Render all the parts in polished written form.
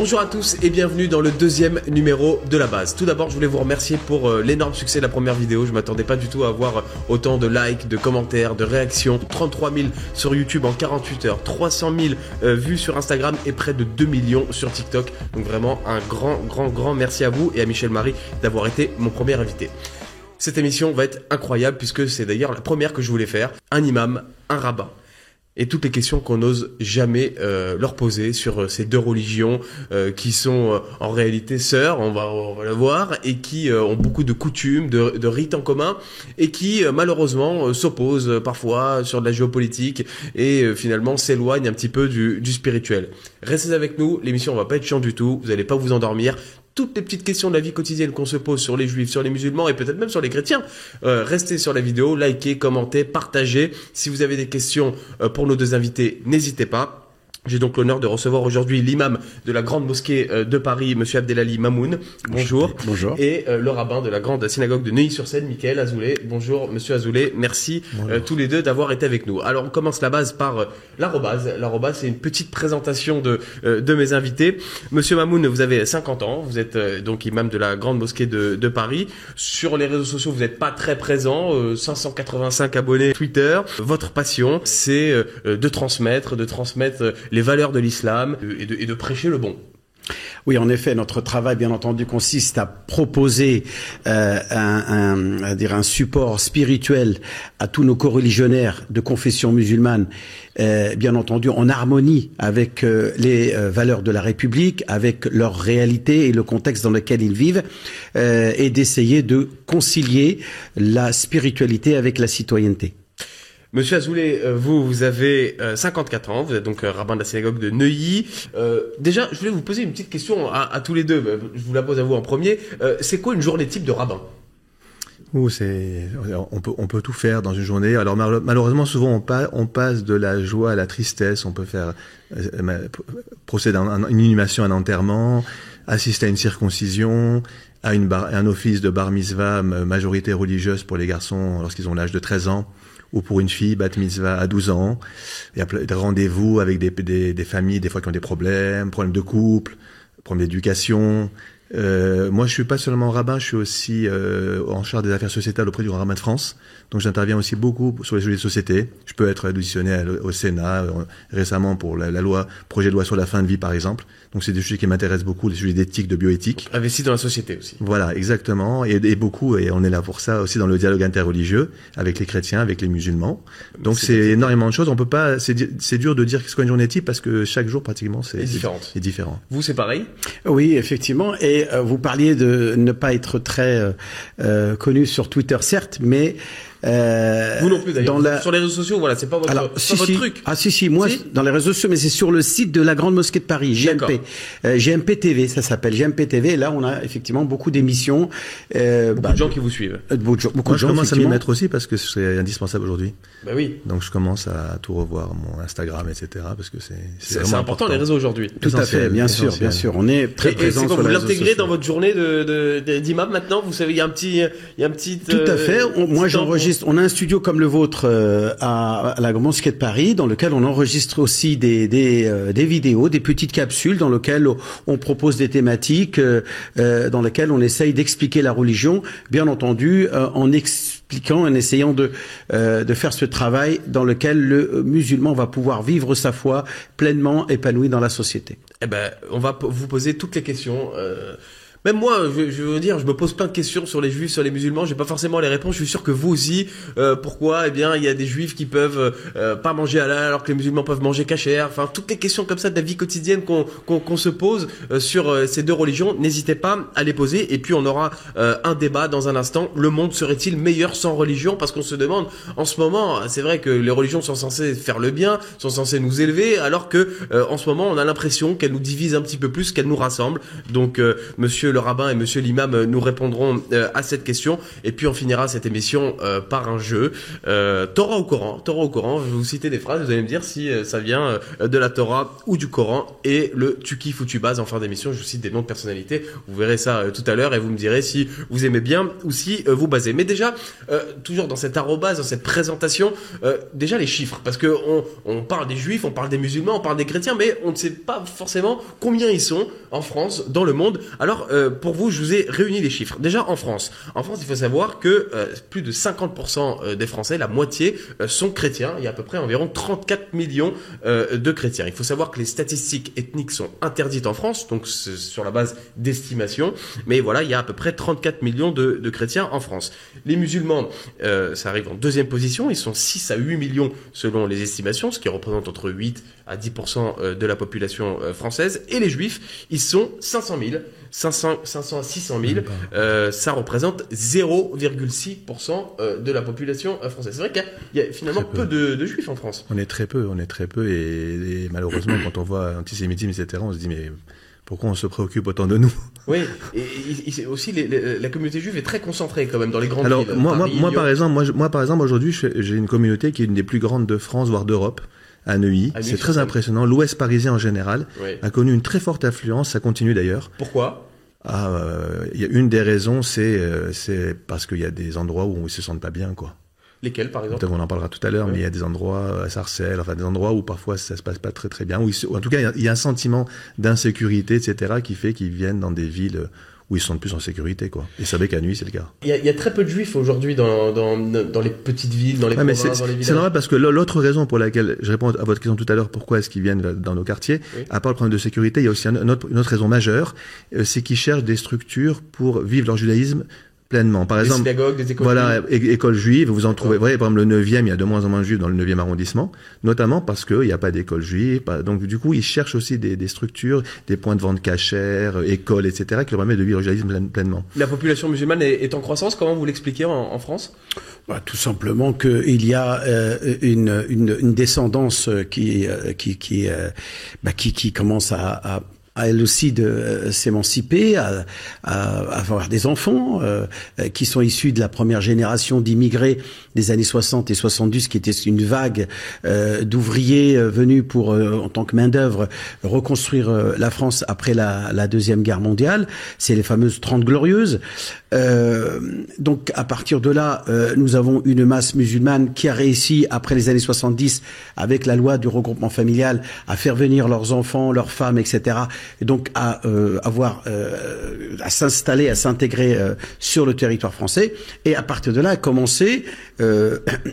Bonjour à tous et bienvenue dans le deuxième numéro de La Base. Tout d'abord, je voulais vous remercier pour l'énorme succès de la première vidéo. Je m'attendais pas du tout à avoir autant de likes, de commentaires, de réactions. 33 000 sur YouTube en 48 heures, 300 000 vues sur Instagram et près de 2 millions sur TikTok. Donc vraiment un grand merci à vous et à Michel Marie d'avoir été mon premier invité. Cette émission va être incroyable puisque c'est d'ailleurs la première que je voulais faire. Un imam, un rabbin. Et toutes les questions qu'on n'ose jamais leur poser sur ces deux religions qui sont en réalité sœurs, on va le voir, et qui ont beaucoup de coutumes, de rites en commun, et qui malheureusement s'opposent parfois sur de la géopolitique et finalement s'éloignent un petit peu du spirituel. Restez avec nous, l'émission va pas être chiante du tout, vous n'allez pas vous endormir. Toutes les petites questions de la vie quotidienne qu'on se pose sur les juifs, sur les musulmans et peut-être même sur les chrétiens. Restez sur la vidéo, likez, commentez, partagez. Si vous avez des questions pour nos deux invités, n'hésitez pas. J'ai donc l'honneur de recevoir aujourd'hui l'imam de la grande mosquée de Paris, monsieur Abdelali Mamoun. Bonjour. Bonjour. Et le rabbin de la grande synagogue de Neuilly-sur-Seine, Mickaël Azoulay. Bonjour, monsieur Azoulay. Merci tous les deux d'avoir été avec nous. Alors, on commence la base par l'arrobase. L'arrobase, c'est une petite présentation de mes invités. Monsieur Mamoun, vous avez 50 ans. Vous êtes donc imam de la grande mosquée de Paris. Sur les réseaux sociaux, vous n'êtes pas très présent. 585 abonnés Twitter. Votre passion, c'est de transmettre les valeurs de l'islam et de prêcher le bon. Oui, en effet, notre travail, bien entendu, consiste à proposer un support spirituel à tous nos coreligionnaires de confession musulmane, bien entendu en harmonie avec les valeurs de la République, avec leur réalité et le contexte dans lequel ils vivent, et d'essayer de concilier la spiritualité avec la citoyenneté. Monsieur Azoulay, vous avez 54 ans, vous êtes donc rabbin de la synagogue de Neuilly. Déjà, je voulais vous poser une petite question à tous les deux. Je vous la pose à vous en premier. C'est quoi une journée type de rabbin ? On peut tout faire dans une journée. Alors malheureusement, souvent on passe de la joie à la tristesse. On peut faire procéder à une inhumation, à un enterrement, assister à une circoncision, à un office de bar mitzvah, majorité religieuse pour les garçons lorsqu'ils ont l'âge de 13 ans. Ou pour une fille, bat mitzvah à 12 ans. Il y a des rendez-vous avec des familles, des fois qui ont des problèmes de couple, problèmes d'éducation. Moi, je suis pas seulement rabbin, je suis aussi en charge des affaires sociétales auprès du Grand Rabbin de France. Donc, j'interviens aussi beaucoup sur les sujets de société. Je peux être auditionné au Sénat récemment pour la loi, projet de loi sur la fin de vie, par exemple. Donc, c'est des sujets qui m'intéressent beaucoup, les sujets d'éthique, de bioéthique. Investi dans la société aussi. Voilà, exactement. Et beaucoup, et on est là pour ça aussi dans le dialogue interreligieux avec les chrétiens, avec les musulmans. Donc, c'est énormément de choses. On peut pas, c'est dur de dire ce qu'est une journée type parce que chaque jour, pratiquement, c'est différent. Vous, c'est pareil? Oui, effectivement. Et vous parliez de ne pas être très connu sur Twitter, certes, mais vous non plus d'ailleurs. Sur les réseaux sociaux, voilà, c'est pas votre, votre truc. Ah si, moi dans les réseaux sociaux, mais c'est sur le site de la Grande Mosquée de Paris, GMP. GMP TV, ça s'appelle GMP TV. Et là, on a effectivement beaucoup d'émissions. Beaucoup de gens qui vous suivent. Beaucoup de gens. Je commence à m'y mettre aussi parce que c'est indispensable aujourd'hui. Ben oui. Donc je commence à tout revoir, mon Instagram, etc. parce que c'est vraiment important les réseaux aujourd'hui. Tout à fait, bien sûr. On est très présent sur les réseaux sociaux. Vous l'intégrez dans votre journée d'imam maintenant. Vous savez, il y a un petit. Tout à fait. Moi, j'enregistre. On a un studio comme le vôtre à la Grande Mosquée de Paris, dans lequel on enregistre aussi des vidéos, des petites capsules, dans lesquelles on propose des thématiques, dans lesquelles on essaye d'expliquer la religion, bien entendu, en expliquant, en essayant de faire ce travail dans lequel le musulman va pouvoir vivre sa foi pleinement épanoui dans la société. Eh ben, on va vous poser toutes les questions. Même moi, je veux dire, je me pose plein de questions sur les juifs, sur les musulmans, j'ai pas forcément les réponses. Je suis sûr que vous aussi, pourquoi, eh bien, il y a des juifs qui peuvent pas manger halal alors que les musulmans peuvent manger kasher. Enfin, toutes les questions comme ça de la vie quotidienne qu'on se pose sur ces deux religions, n'hésitez pas à les poser. Et puis on aura un débat dans un instant. Le monde serait-il meilleur sans religion? Parce qu'on se demande, en ce moment, c'est vrai que les religions sont censées faire le bien, sont censées nous élever, alors que en ce moment, on a l'impression qu'elles nous divisent un petit peu plus qu'elles nous rassemblent. Donc, monsieur monsieur le rabbin et monsieur l'imam nous répondront à cette question. Et puis on finira cette émission par un jeu. Torah ou Coran, je vais vous citer des phrases, vous allez me dire si ça vient de la Torah ou du Coran. Et le tu kiffes ou tu bases en fin d'émission, je vous cite des noms de personnalités. Vous verrez ça tout à l'heure et vous me direz si vous aimez bien ou si vous basez. Mais déjà, toujours dans cette arrobase, dans cette présentation, déjà les chiffres. Parce que on parle des juifs, on parle des musulmans, on parle des chrétiens, mais on ne sait pas forcément combien ils sont en France, dans le monde. Alors, pour vous, je vous ai réuni les chiffres. Déjà, en France, il faut savoir que plus de 50% des Français, la moitié, sont chrétiens. Il y a à peu près environ 34 millions de chrétiens. Il faut savoir que les statistiques ethniques sont interdites en France, donc c'est sur la base d'estimation. Mais voilà, il y a à peu près 34 millions de chrétiens en France. Les musulmans, ça arrive en deuxième position. Ils sont 6 à 8 millions selon les estimations, ce qui représente entre 8 à 10% de la population française. Et les juifs, ils sont 500 à 600 000. Ça représente 0,6% de la population française. C'est vrai qu'il y a finalement peu de juifs en France. On est très peu. Et malheureusement, quand on voit antisémitisme, etc., on se dit mais pourquoi on se préoccupe autant de nous? Oui, et aussi la communauté juive est très concentrée quand même dans les grandes villes. Alors moi par exemple aujourd'hui j'ai une communauté qui est une des plus grandes de France voire d'Europe. À Neuilly, c'est très impressionnant. L'Ouest parisien en général a connu une très forte affluence, ça continue d'ailleurs. Pourquoi? Y a une des raisons, c'est parce qu'il y a des endroits où ils se sentent pas bien, quoi. Lesquels, par exemple? On en parlera tout à l'heure, mais il y a des endroits à Sarcelles, enfin des endroits où parfois ça se passe pas très très bien, ou en tout cas il y a un sentiment d'insécurité, etc., qui fait qu'ils viennent dans des villes où ils sont plus en sécurité, quoi. Et ça savez qu'à Nuit, c'est le cas. Il y a très peu de juifs aujourd'hui dans les petites villes, dans les provinces, dans les villages. C'est normal parce que l'autre raison pour laquelle je réponds à votre question tout à l'heure, pourquoi est-ce qu'ils viennent dans nos quartiers, à part le problème de sécurité, il y a aussi une autre raison majeure, c'est qu'ils cherchent des structures pour vivre leur judaïsme pleinement. Par exemple, synagogues, des écoles juives. Écoles juives, vous en trouvez. Par exemple, le 9e, il y a de moins en moins de juifs dans le 9e arrondissement, notamment parce qu'il n'y a pas d'école juive. Donc, du coup, ils cherchent aussi des structures, des points de vente cachères, écoles, etc., qui leur permettent de vivre le judaïsme pleinement. La population musulmane est en croissance. Comment vous l'expliquez en France? Tout simplement qu'il y a une descendance qui commence à elle aussi de s'émanciper, à avoir des enfants qui sont issus de la première génération d'immigrés des années 60 et 70, qui était une vague d'ouvriers venus pour, en tant que main-d'œuvre, reconstruire la France après la Deuxième Guerre mondiale. C'est les fameuses 30 Glorieuses. Donc, à partir de là, nous avons une masse musulmane qui a réussi, après les années 70, avec la loi du regroupement familial, à faire venir leurs enfants, leurs femmes, etc., et donc à s'installer, à s'intégrer sur le territoire français, et à partir de là a commencé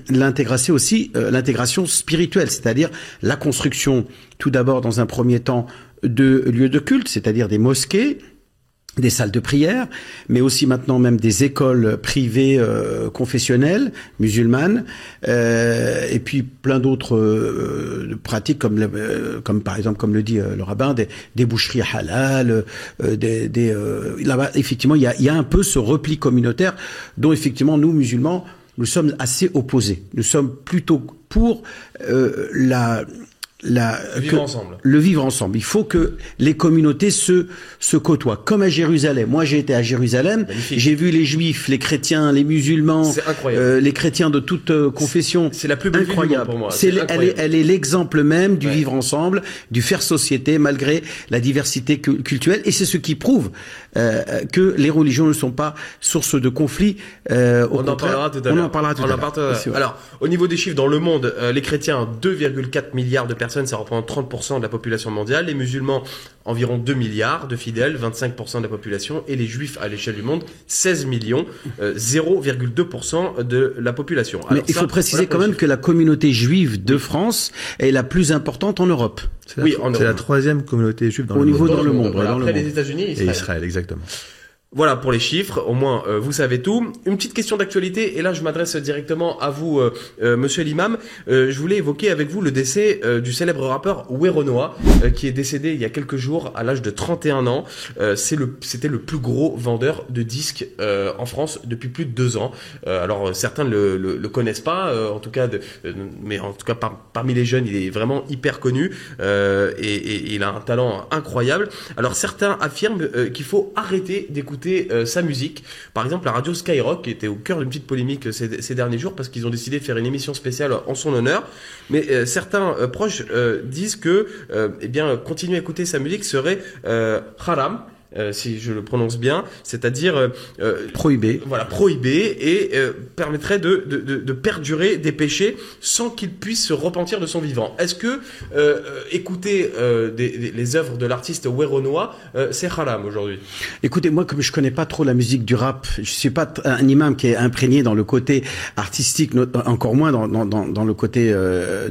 l'intégration spirituelle, c'est-à-dire la construction tout d'abord dans un premier temps de lieux de culte, c'est-à-dire des mosquées, des salles de prière, mais aussi maintenant même des écoles privées confessionnelles musulmanes, et puis plein d'autres pratiques comme par exemple, comme le dit le rabbin, des boucheries halal, là-bas effectivement il y a un peu ce repli communautaire dont effectivement nous musulmans nous sommes assez opposés. Nous sommes plutôt pour le vivre ensemble. Il faut que les communautés se côtoient. Comme à Jérusalem. Moi, j'ai été à Jérusalem. Magnifique. J'ai vu les juifs, les chrétiens, les musulmans, les chrétiens de toute confession. C'est la plus belle ville du monde pour moi. Elle est l'exemple même du vivre ensemble, du faire société malgré la diversité culturelle. Et c'est ce qui prouve que les religions ne sont pas source de conflits. On en parlera tout à l'heure. Alors, au niveau des chiffres dans le monde, les chrétiens, 2,4 milliards de personnes, ça représente 30% de la population mondiale. Les musulmans, environ 2 milliards de fidèles, 25% de la population. Et les juifs, à l'échelle du monde, 16 millions, 0,2% de la population. Alors, mais il faut préciser quand même que la communauté juive de France est la plus importante en Europe. C'est la troisième communauté juive dans le monde. Dans le monde. Après les États-Unis et Israël, exactement. Voilà pour les chiffres, au moins vous savez tout. Une petite question d'actualité, et là je m'adresse directement à vous, monsieur l'imam. Je voulais évoquer avec vous le décès du célèbre rappeur Werenoi, qui est décédé il y a quelques jours à l'âge de 31 ans. C'était le plus gros vendeur de disques en France depuis plus de 2 ans. Alors certains le connaissent pas, en tout cas, mais en tout cas parmi les jeunes, il est vraiment hyper connu et il a un talent incroyable. Alors certains affirment qu'il faut arrêter d'écouter sa musique. Par exemple, la radio Skyrock qui était au cœur d'une petite polémique ces derniers jours parce qu'ils ont décidé de faire une émission spéciale en son honneur. Mais certains proches disent que continuer à écouter sa musique serait haram. Si je le prononce bien, c'est-à-dire prohibé. Voilà, prohibé et permettrait de perdurer des péchés sans qu'il puisse se repentir de son vivant. Est-ce que écouter les œuvres de l'artiste Werenoi, c'est haram aujourd'hui? Écoutez, moi, comme je connais pas trop la musique du rap, je suis pas un imam qui est imprégné dans le côté artistique, encore moins dans le côté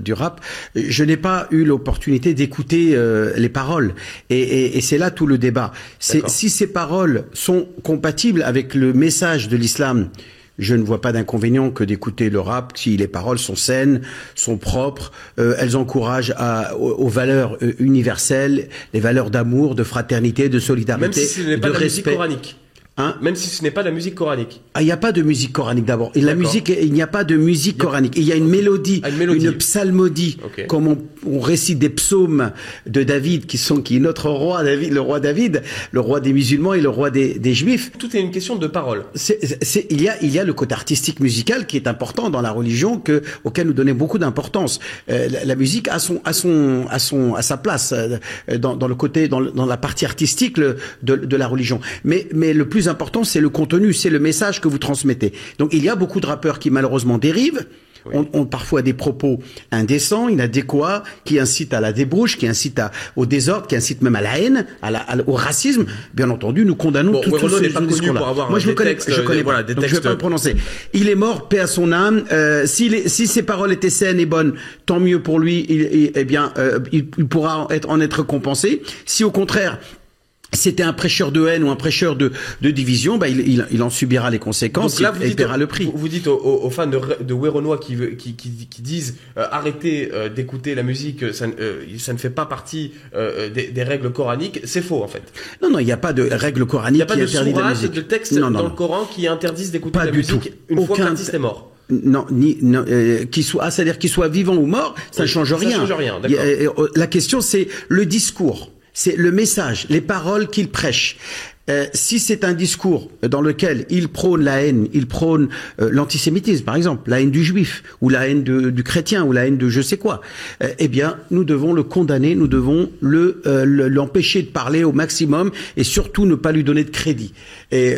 du rap. Je n'ai pas eu l'opportunité d'écouter les paroles, et c'est là tout le débat. Si ces paroles sont compatibles avec le message de l'islam, je ne vois pas d'inconvénient que d'écouter le rap si les paroles sont saines, sont propres, elles encouragent aux valeurs universelles, les valeurs d'amour, de fraternité, de solidarité, même si ce n'est pas de la respect. Musique coranique. Même si ce n'est pas la musique coranique. Il n'y a pas de musique coranique d'abord. Et la musique, il n'y a pas de musique coranique. Il y a une mélodie, une psalmodie, comme on récite des psaumes de David, qui est notre roi David, le roi David, le roi des musulmans et le roi des juifs. Tout est une question de parole. Il y a le côté artistique musical qui est important dans la religion, auquel nous donnons beaucoup d'importance. La musique a sa place dans le côté, dans la partie artistique de la religion. Mais le plus important, c'est le contenu, c'est le message que vous transmettez. Donc il y a beaucoup de rappeurs qui malheureusement dérivent, ont parfois des propos indécents, inadéquats, qui incitent à la débauche, qui incitent au désordre, qui incitent même à la haine, au racisme. Bien entendu, nous condamnons tout ce discours-là. Moi, je connais pas, donc je vais pas le prononcer. Il est mort, paix à son âme. Si ses paroles étaient saines et bonnes, tant mieux pour lui. Il pourra en être compensé. Si au contraire c'était un prêcheur de haine ou un prêcheur de division, il en subira les conséquences et paiera le prix. Vous dites aux fans de Werenoi qui disent arrêtez d'écouter la musique, ça ne fait pas partie des règles coraniques, c'est faux en fait. Non, il n'y a pas de règles coraniques qui interdisent la musique. Il n'y a pas de texte dans le Coran qui interdisent d'écouter la musique une fois que l'artiste est mort. Non, c'est-à-dire qu'il soit vivant ou mort, ça ne change rien. Ça change rien, d'accord. La question, c'est le discours. C'est le message, les paroles qu'il prêche. Si c'est un discours dans lequel il prône la haine, il prône l'antisémitisme, par exemple, la haine du juif, ou la haine du chrétien, ou la haine de je sais quoi, nous devons le condamner, nous devons l'empêcher de parler au maximum, et surtout ne pas lui donner de crédit. Et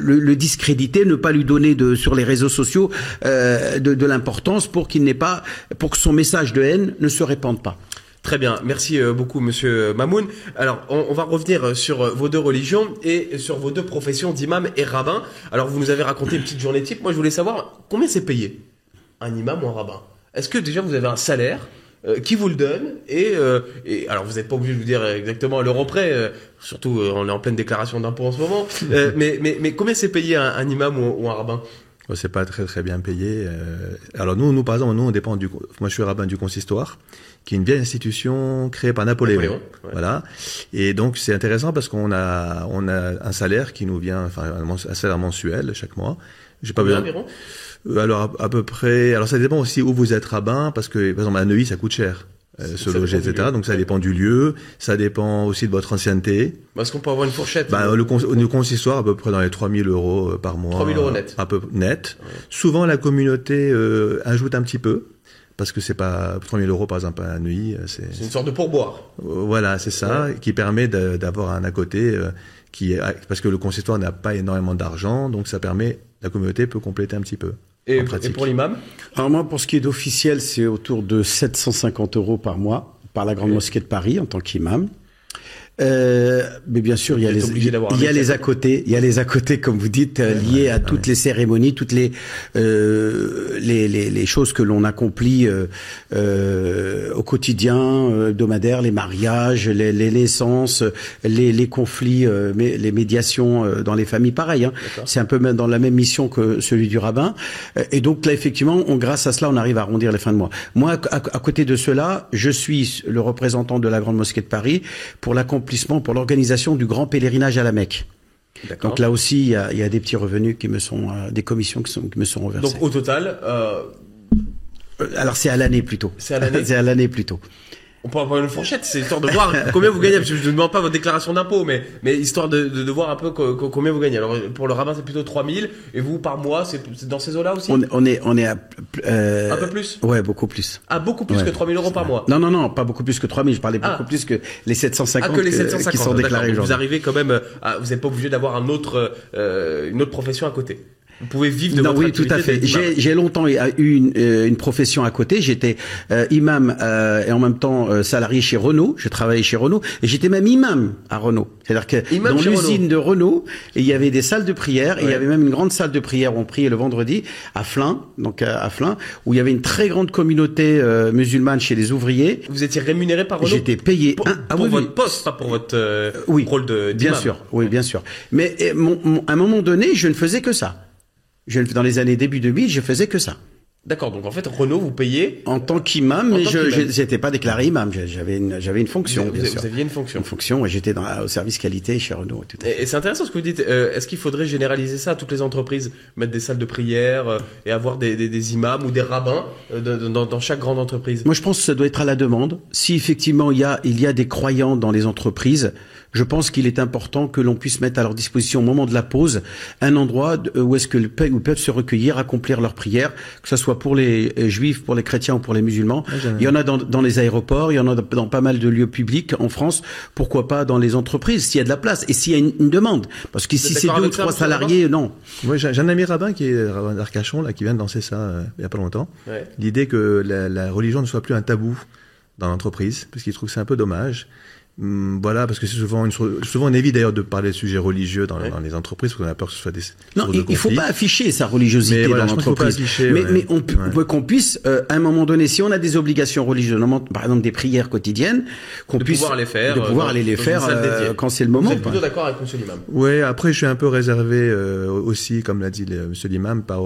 le discréditer, ne pas lui donner sur les réseaux sociaux de l'importance pour que son message de haine ne se répande pas. Très bien, merci beaucoup Monsieur Mamoun. Alors, on va revenir sur vos deux religions et sur vos deux professions d'imam et rabbin. Alors, vous nous avez raconté une petite journée type. Moi, je voulais savoir combien c'est payé un imam ou un rabbin. Est-ce que déjà vous avez un salaire qui vous le donne et alors vous n'êtes pas obligé de vous dire exactement à l'euro près, surtout on est en pleine déclaration d'impôt en ce moment. Mais combien c'est payé un imam ou un rabbin? C'est pas très très bien payé. Alors nous par exemple, on dépend moi je suis rabbin du consistoire, qui est une vieille institution créée par Napoléon. Ouais. Voilà. Et donc c'est intéressant parce qu'on a un salaire qui nous vient, un salaire mensuel chaque mois. J'ai pas besoin. Alors à peu près. Alors ça dépend aussi où vous êtes rabbin, parce que par exemple à Neuilly ça coûte cher. Se loger, etc. Donc ça dépend du lieu, ça dépend aussi de votre ancienneté. Est-ce qu'on peut avoir une fourchette? Le consistoire à peu près dans les 3 000 € par mois. 3 000 € net. Un peu net. Ouais. Souvent la communauté ajoute un petit peu, parce que c'est pas 3 000 € par exemple à Neuilly. C'est une sorte de pourboire. Voilà, c'est ça, qui permet d'avoir un à côté parce que le consistoire n'a pas énormément d'argent, donc ça permet, la communauté peut compléter un petit peu. Et pour l'imam? Alors moi, pour ce qui est d'officiel, c'est autour de 750 € par mois, par la Grande Mosquée de Paris, en tant qu'imam. Mais bien sûr, il y a les à côté, comme vous dites, liés à toutes les cérémonies, toutes les choses que l'on accomplit au quotidien, hebdomadaire, les mariages, les naissances, les conflits, les médiations dans les familles, pareil. Hein. C'est un peu même dans la même mission que celui du rabbin. Et donc là, effectivement, grâce à cela, on arrive à arrondir les fins de mois. Moi, à côté de cela, je suis le représentant de la Grande Mosquée de Paris pour l'organisation du grand pèlerinage à la Mecque. Donc là aussi, il y a des petits revenus qui me sont, des commissions qui me sont reversées. Donc au total, alors c'est à l'année plutôt. C'est à l'année. C'est à l'année plutôt. On peut avoir une fourchette, c'est histoire de voir combien vous gagnez, parce que je ne demande pas votre déclaration d'impôt, mais histoire de voir un peu combien vous gagnez. Alors, pour le rabbin, c'est plutôt 3000, et vous, par mois, c'est dans ces eaux-là aussi? On est à, un peu plus? Ouais, beaucoup plus. Ah, beaucoup plus que 3000 euros par mois? Non, pas beaucoup plus que 3000, je parlais beaucoup plus que les 750, qui sont déclarés aujourd'hui. Vous arrivez quand même vous n'êtes pas obligé d'avoir une autre profession à côté. Vous pouvez vivre de votre activité. Oui, tout à fait. J'ai longtemps eu une profession à côté. J'étais imam et en même temps salarié chez Renault. Je travaillais chez Renault et j'étais même imam à Renault. C'est-à-dire que dans l'usine de Renault, il y avait des salles de prière et il y avait même une grande salle de prière où on priait le vendredi à Flins, où il y avait une très grande communauté musulmane chez les ouvriers. Vous étiez rémunéré par Renault? J'étais payé pour votre poste, pas pour votre rôle d'imam. Bien sûr. Oui, bien sûr. Mais à un moment donné, je ne faisais que ça. Dans les années début 2000, je faisais que ça. D'accord, donc en fait Renault vous payez en tant qu'imam, mais je n'étais pas déclaré imam. J'avais une fonction. Vous aviez une fonction. Une fonction, et j'étais au service qualité chez Renault. Et c'est intéressant ce que vous dites. Est-ce qu'il faudrait généraliser ça à toutes les entreprises, mettre des salles de prière et avoir des imams ou des rabbins dans chaque grande entreprise? Moi, je pense que ça doit être à la demande. Si effectivement il y a des croyants dans les entreprises, je pense qu'il est important que l'on puisse mettre à leur disposition au moment de la pause un endroit où ils peuvent se recueillir, accomplir leurs prières, que ce soit pour les juifs, pour les chrétiens ou pour les musulmans. Il y en a dans les aéroports, il y en a dans pas mal de lieux publics en France. Pourquoi pas dans les entreprises, s'il y a de la place et s'il y a une demande. Parce que si c'est 2 ou 3 salariés, non. Moi, j'ai un ami rabbin qui est rabbin d'Arcachon, là, qui vient de lancer ça il y a pas longtemps. Ouais. L'idée que la religion ne soit plus un tabou dans l'entreprise, parce qu'il trouve que c'est un peu dommage. Voilà, parce que c'est souvent on évite d'ailleurs de parler de sujets religieux dans les entreprises, parce qu'on a peur que ce soit des il faut pas afficher sa religiosité dans l'entreprise. Mais on veut qu'on puisse, à un moment donné, si on a des obligations religieuses, par exemple des prières quotidiennes, qu'on puisse pouvoir aller les faire quand c'est le moment. Vous êtes plutôt d'accord avec Monsieur l'imam? Ouais, après je suis un peu réservé aussi, comme l'a dit Monsieur l'imam, par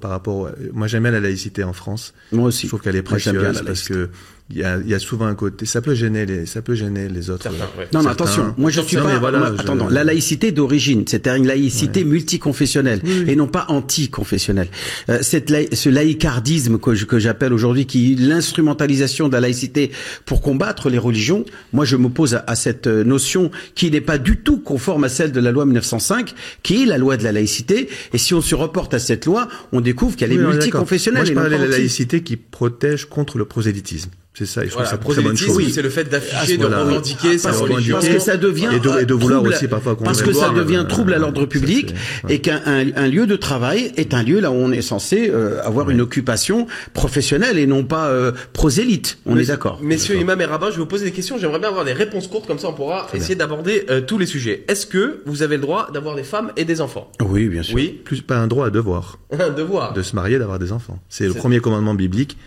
rapport. Moi j'aime bien la laïcité en France. Moi aussi. Je trouve qu'elle est précieuse parce que il y a souvent un côté, ça peut gêner les autres. Non, attention. Moi, je suis pas. Attends, la laïcité d'origine, c'est-à-dire une laïcité multiconfessionnelle et non pas anticonfessionnelle. Ce laïcardisme que j'appelle aujourd'hui, qui est l'instrumentalisation de la laïcité pour combattre les religions. Moi, je m'oppose à cette notion qui n'est pas du tout conforme à celle de la loi 1905, qui est la loi de la laïcité. Et si on se reporte à cette loi, on découvre qu'elle est multiconfessionnelle. Moi, je parlais de la laïcité qui protège contre le prosélytisme. C'est ça, et je trouve que c'est une très bonne chose. C'est le fait d'afficher, de revendiquer sa religion. Parce que ça devient et de vouloir aussi parfois parce que ça devient trouble à l'ordre public et qu'un lieu de travail est un lieu là où on est censé avoir une occupation professionnelle et non pas prosélyte. On est d'accord. Messieurs imams et rabbins, je vais vous poser des questions. J'aimerais bien avoir des réponses courtes, comme ça on pourra essayer d'aborder tous les sujets. Est-ce que vous avez le droit d'avoir des femmes et des enfants? Oui, bien sûr. Oui. Plus pas un droit, un devoir. Un devoir. De se marier, d'avoir des enfants. C'est le premier commandement biblique,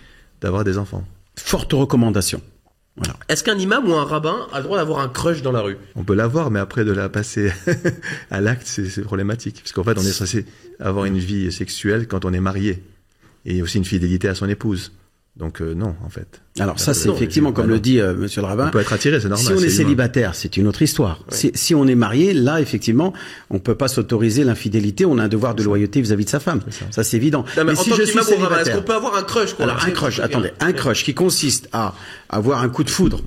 d'avoir des enfants. Forte recommandation. Voilà. Est-ce qu'un imam ou un rabbin a le droit d'avoir un crush dans la rue? On peut l'avoir, mais après de la passer à l'acte, c'est problématique. Parce qu'en fait, on est censé avoir une vie sexuelle quand on est marié. Et aussi une fidélité à son épouse. Donc non, en fait. Alors ça, c'est effectivement, comme le dit Monsieur le rabbin. On peut être attiré, c'est normal. Si on est célibataire, c'est une autre histoire. Ouais. Si on est marié, là, effectivement, on peut pas s'autoriser l'infidélité. On a un devoir de loyauté vis-à-vis de sa femme. Ça, c'est évident. Non, mais si je suis célibataire, est-ce qu'on peut avoir un crush, quoi? Alors un crush, attendez, un crush qui consiste à avoir un coup de foudre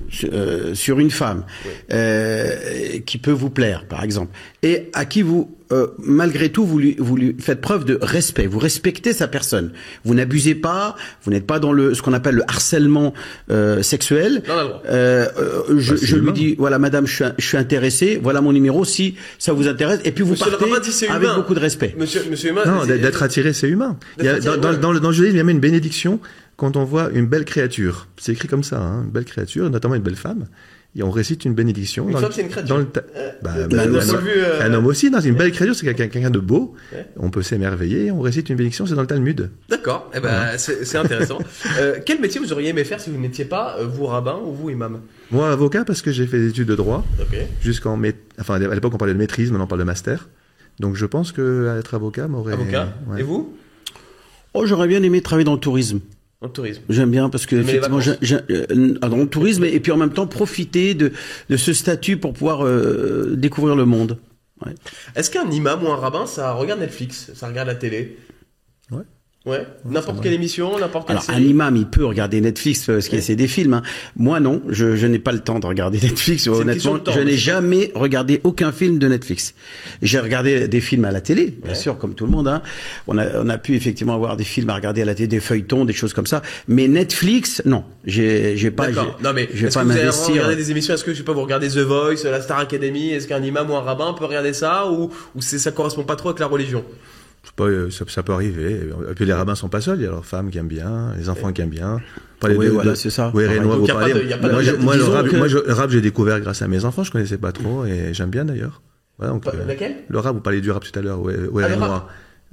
sur une femme qui peut vous plaire, par exemple, et à qui vous malgré tout, vous lui faites preuve de respect. Vous respectez sa personne. Vous n'abusez pas. Vous n'êtes pas dans ce qu'on appelle le harcèlement sexuel. Je lui dis, voilà, madame, je suis intéressé. Voilà mon numéro. Si ça vous intéresse, et puis vous partez avec beaucoup de respect. Monsieur Humain. Non, d'être attiré, c'est humain. Dans le judaïsme, il y a même une bénédiction quand on voit une belle créature, c'est écrit comme ça, hein, une belle créature, notamment une belle femme, et on récite une bénédiction. Une femme, c'est une créature. Un homme aussi, non, c'est une belle créature, c'est quelqu'un de beau. Ouais. On peut s'émerveiller, on récite une bénédiction, c'est dans le Talmud. D'accord, eh ben, c'est intéressant. Quel métier vous auriez aimé faire si vous n'étiez pas vous rabbin ou vous imam? Moi, avocat, parce que j'ai fait des études de droit. Okay. Enfin, à l'époque, on parlait de maîtrise, maintenant on parle de master. Donc je pense que être avocat m'aurait... Avocat. Ouais. Et vous? Oh, j'aurais bien aimé travailler dans le tourisme. Dans le tourisme. J'aime bien parce que effectivement, dans le tourisme et puis en même temps profiter de ce statut pour pouvoir découvrir le monde. Ouais. Est-ce qu'un imam ou un rabbin, ça regarde Netflix, ça regarde la télé? Ouais. Ouais. N'importe quelle émission, n'importe quelle série. Un imam, il peut regarder Netflix parce qu'il c'est des films. Hein. Moi, non, je n'ai pas le temps de regarder Netflix. Honnêtement, je n'ai jamais regardé aucun film de Netflix. J'ai regardé des films à la télé, bien sûr, comme tout le monde. Hein. On a pu effectivement avoir des films à regarder à la télé, des feuilletons, des choses comme ça. Mais Netflix, non, j'ai pas. Non, mais je vais pas m'investir. Regarder des émissions. Est-ce que je sais pas, vous regardez The Voice, la Star Academy? Est-ce qu'un imam ou un rabbin peut regarder ça ou ça correspond pas trop avec la religion? Ça peut arriver. Et puis les rabbins sont pas seuls, il y a leurs femmes qui aiment bien, les enfants qui aiment bien. Voilà, c'est ça. Oui, Rénois, vous parlez. Moi, le rap, j'ai découvert grâce à mes enfants, je connaissais pas trop et j'aime bien d'ailleurs. Voilà, donc, laquelle? Le rap, vous parlez du rap tout à l'heure,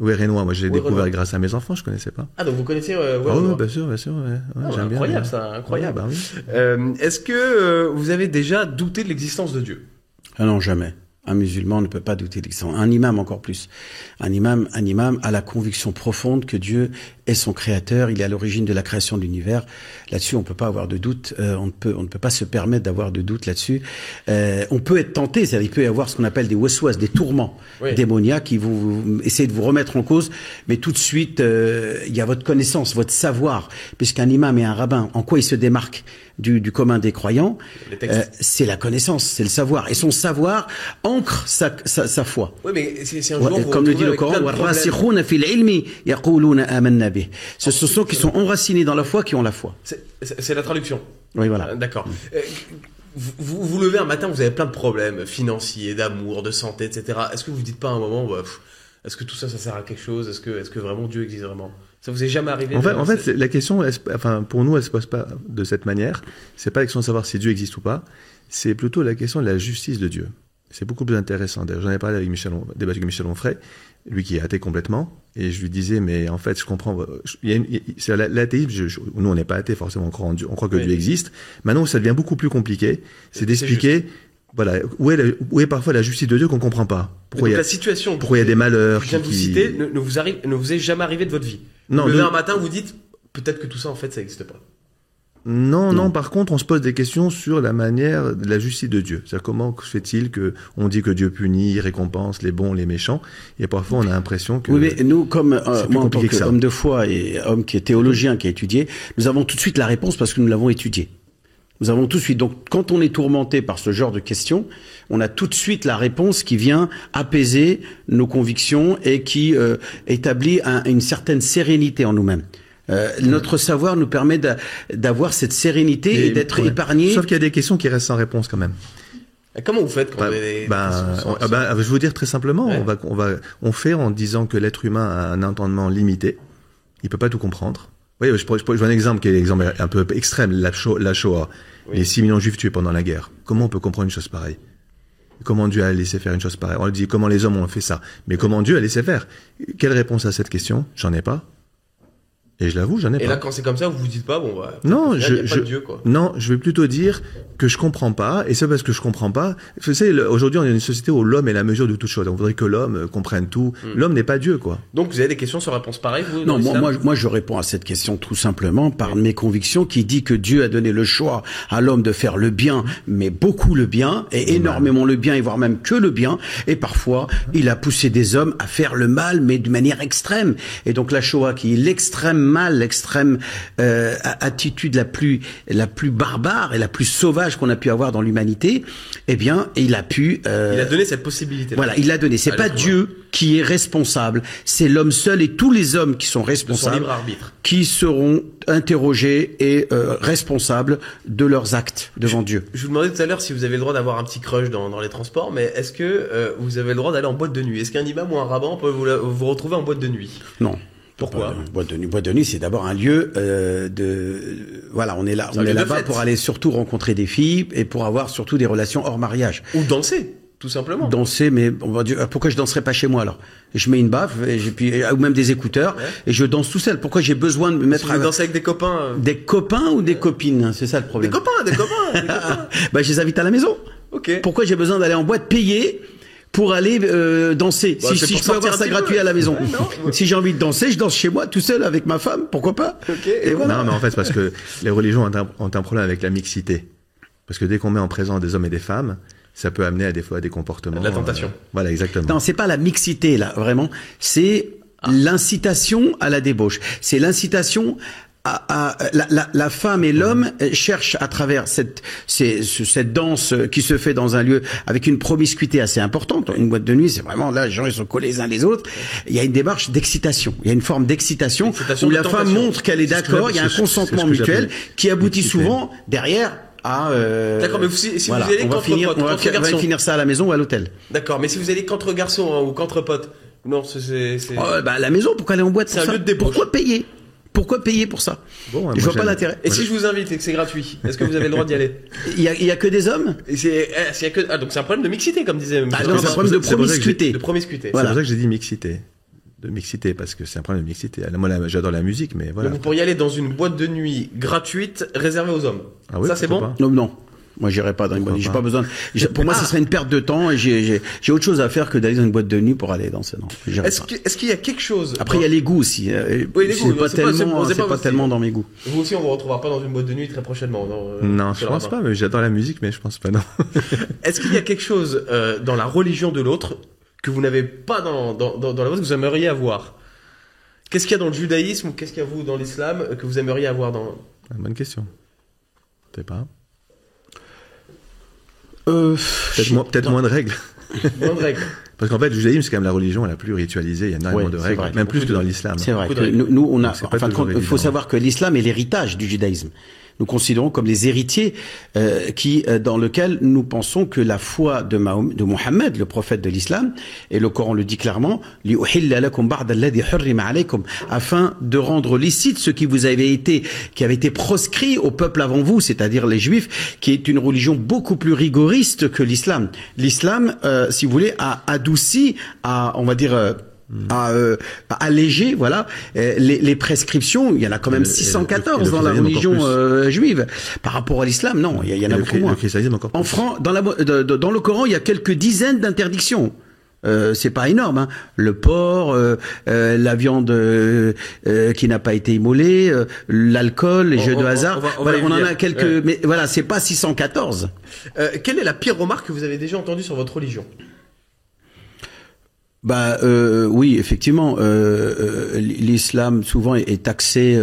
Rénois, moi je l'ai découvert grâce à mes enfants, je connaissais pas. Ah, donc vous connaissez oui, bien sûr, ouais, j'aime bien. Incroyable ça, incroyable. Ouais, bah, oui. Est-ce que vous avez déjà douté de l'existence de Dieu? Ah non, jamais. Un musulman ne peut pas douter de l'existence. Un imam encore plus. Un imam a la conviction profonde que Dieu est son créateur. Il est à l'origine de la création de l'univers. Là-dessus, on peut pas avoir de doute. On ne peut pas se permettre d'avoir de doute là-dessus. On peut être tenté, c'est-à-dire il peut y avoir ce qu'on appelle des waswas, des tourments démoniaques qui vont essayer de vous remettre en cause. Mais tout de suite, il y a votre connaissance, votre savoir, puisqu'un imam et un rabbin, en quoi ils se démarquent du commun des croyants, c'est la connaissance, c'est le savoir. Et son savoir ancre sa foi. Oui, mais c'est un jour comme le dit le Coran, ce sont ceux qui sont enracinés dans la foi qui ont la foi. C'est la traduction. Oui, voilà. D'accord. Vous levez un matin, vous avez plein de problèmes financiers, d'amour, de santé, etc. Est-ce que vous dites pas à un moment, est-ce que tout ça sert à quelque chose? Est-ce que vraiment Dieu existe vraiment? Ça vous est jamais arrivé? En fait, la question, pour nous, elle se pose pas de cette manière. C'est pas la question de savoir si Dieu existe ou pas. C'est plutôt la question de la justice de Dieu. C'est beaucoup plus intéressant. D'ailleurs, j'en ai parlé avec débattu avec Michel Onfray, lui qui est athée complètement, et je lui disais, mais en fait, je comprends. L'athéisme, nous, on n'est pas athée forcément, on croit en Dieu, on croit que Dieu existe. Maintenant, ça devient beaucoup plus compliqué. C'est d'expliquer. Voilà, où est parfois la justice de Dieu qu'on comprend pas. Pourquoi il y a des malheurs que je viens de vous citer ne vous est jamais arrivé de votre vie. Non, vous levez un matin, vous dites peut-être que tout ça en fait ça n'existe pas. Non, par contre, on se pose des questions sur la manière de la justice de Dieu. C'est-à-dire comment se fait-il que on dit que Dieu punit, récompense les bons, les méchants, et parfois on a l'impression que... Oui, mais nous, comme moi en tant qu'homme de foi et homme qui est théologien, qui a étudié, nous avons tout de suite la réponse parce que nous l'avons étudié. Nous avons tout de suite. Donc, quand on est tourmenté par ce genre de questions, on a tout de suite la réponse qui vient apaiser nos convictions et qui établit une certaine sérénité en nous-mêmes. Notre savoir nous permet d'avoir cette sérénité et d'être épargné. Sauf qu'il y a des questions qui restent sans réponse quand même. Et comment vous faites quand vous avez des questions je vais vous dire très simplement, on fait en disant que l'être humain a un entendement limité. Il peut pas tout comprendre. Oui, je vois un exemple qui est l'exemple un peu extrême, la Shoah. Oui. Les 6 millions de juifs tués pendant la guerre. Comment on peut comprendre une chose pareille? Comment Dieu a laissé faire une chose pareille? On dit comment les hommes ont fait ça. Mais comment Dieu a laissé faire? Quelle réponse à cette question? J'en ai pas. Et je l'avoue, j'en ai pas. Et là, quand c'est comme ça, vous vous dites pas, non, il y a pas de Dieu, quoi. Non, je vais plutôt dire que je comprends pas, et c'est parce que je comprends pas. Vous savez, aujourd'hui, on est dans une société où l'homme est la mesure de toute chose. On voudrait que l'homme comprenne tout. L'homme n'est pas Dieu, quoi. Donc, vous avez des questions sur réponse pareille, vous? Non, moi, je réponds à cette question tout simplement par mes convictions qui dit que Dieu a donné le choix à l'homme de faire le bien, mais beaucoup le bien, et énormément le bien, et voire même que le bien. Et parfois, il a poussé des hommes à faire le mal, mais de manière extrême. Et donc, la Shoah, qui est l'extrême mal, l'extrême attitude la plus barbare et la plus sauvage qu'on a pu avoir dans l'humanité, eh bien, il a pu... il a donné cette possibilité. Voilà, il l'a donné. C'est pas Dieu qui est responsable, c'est l'homme seul et tous les hommes qui sont responsables, de son libre arbitre, qui seront interrogés et responsables de leurs actes devant Dieu. Je vous demandais tout à l'heure si vous avez le droit d'avoir un petit crush dans les transports, mais est-ce que vous avez le droit d'aller en boîte de nuit? Est-ce qu'un imam ou un rabbin peut vous retrouver en boîte de nuit? Non. Pourquoi? Boîte de nuit, c'est d'abord un lieu voilà, on est là-bas pour aller surtout rencontrer des filles et pour avoir surtout des relations hors mariage. Ou danser, tout simplement. Danser, mais on va dire, pourquoi je danserais pas chez moi alors? Je mets une baffe ou même des écouteurs et je danse tout seul. Pourquoi j'ai besoin de me mettre à danser avec des copains? Des copains ou des copines? C'est ça le problème. Des copains. Bah, je les invite à la maison. Ok. Pourquoi j'ai besoin d'aller en boîte payer pour aller danser? Bah, si je peux avoir ça gratuit à la maison. Si j'ai envie de danser, je danse chez moi tout seul avec ma femme, pourquoi pas? Okay. Et voilà. Non, mais en fait, c'est parce que les religions ont un problème avec la mixité. Parce que dès qu'on met en présence des hommes et des femmes, ça peut amener à des fois à des comportements. De la tentation. Voilà, exactement. Non, c'est pas la mixité là, vraiment. C'est l'incitation à la débauche. C'est l'incitation la femme et l'homme cherchent à travers cette danse qui se fait dans un lieu avec une promiscuité assez importante. Une boîte de nuit, c'est vraiment là, les gens ils sont collés les uns les autres. Il y a une démarche d'excitation. Il y a une forme d'excitation où la femme montre qu'elle est d'accord. Il y a un consentement mutuel qui aboutit souvent derrière. D'accord, mais si voilà, vous allez on va finir ça à la maison ou à l'hôtel. D'accord, mais si vous allez qu'entre garçons ou qu'entre potes, non, c'est. À la maison, pourquoi aller en boîte? C'est un lieu de débauche. Pourquoi payer pour ça? Bon, je vois pas l'intérêt. Et si je vous invite et que c'est gratuit, est-ce que vous avez le droit d'y aller? Il y a que des hommes? Donc c'est un problème de mixité, comme disait. Non, c'est un problème de promiscuité. Voilà. C'est pour ça que j'ai dit mixité. De mixité, parce que c'est un problème de mixité. Moi, j'adore la musique, mais voilà. Donc vous pourriez aller dans une boîte de nuit gratuite réservée aux hommes. Ah oui, ça c'est bon? Non. Moi, j'irai pas dans une boîte de nuit. J'ai pas besoin. Pour moi, ce serait une perte de temps et j'ai autre chose à faire que d'aller dans une boîte de nuit pour aller danser. Non. Est-ce qu'il y a quelque chose? Après, il y a les goûts aussi. Oui, les goûts. C'est pas tellement dans mes goûts. Vous aussi, on vous retrouvera pas dans une boîte de nuit très prochainement. Non, je pense pas, mais j'adore la musique, mais je pense pas, non. Est-ce qu'il y a quelque chose dans la religion de l'autre que vous n'avez pas dans la vôtre que vous aimeriez avoir? Qu'est-ce qu'il y a dans le judaïsme ou qu'est-ce qu'il y a vous dans l'islam que vous aimeriez avoir dans... Bonne question. Je sais pas. Peut-être moins de règles. Moins de règles. Parce qu'en fait, le judaïsme, c'est quand même la religion la plus ritualisée. Il y a énormément de règles, même plus que dans l'islam. C'est vrai. Nous, on a. Enfin, il faut savoir que l'islam est l'héritage du judaïsme. Nous considérons comme les héritiers dans lequel nous pensons que la foi de Mohammed, le prophète de l'islam, et le Coran le dit clairement, afin de rendre licite ce qui avait été proscrit au peuple avant vous, c'est-à-dire les Juifs, qui est une religion beaucoup plus rigoriste que l'islam. L'islam, si vous voulez, a adouci, on va dire. À alléger, voilà, les prescriptions. Il y en a quand même 614 dans la religion juive. Par rapport à l'islam, non, il y en a beaucoup moins. En France, dans le Coran, il y a quelques dizaines d'interdictions. C'est pas énorme, hein. Le porc, la viande qui n'a pas été immolée, l'alcool, les jeux de hasard. On en a quelques, mais voilà, c'est pas 614. Quelle est la pire remarque que vous avez déjà entendue sur votre religion? Oui, effectivement, l'islam souvent est taxé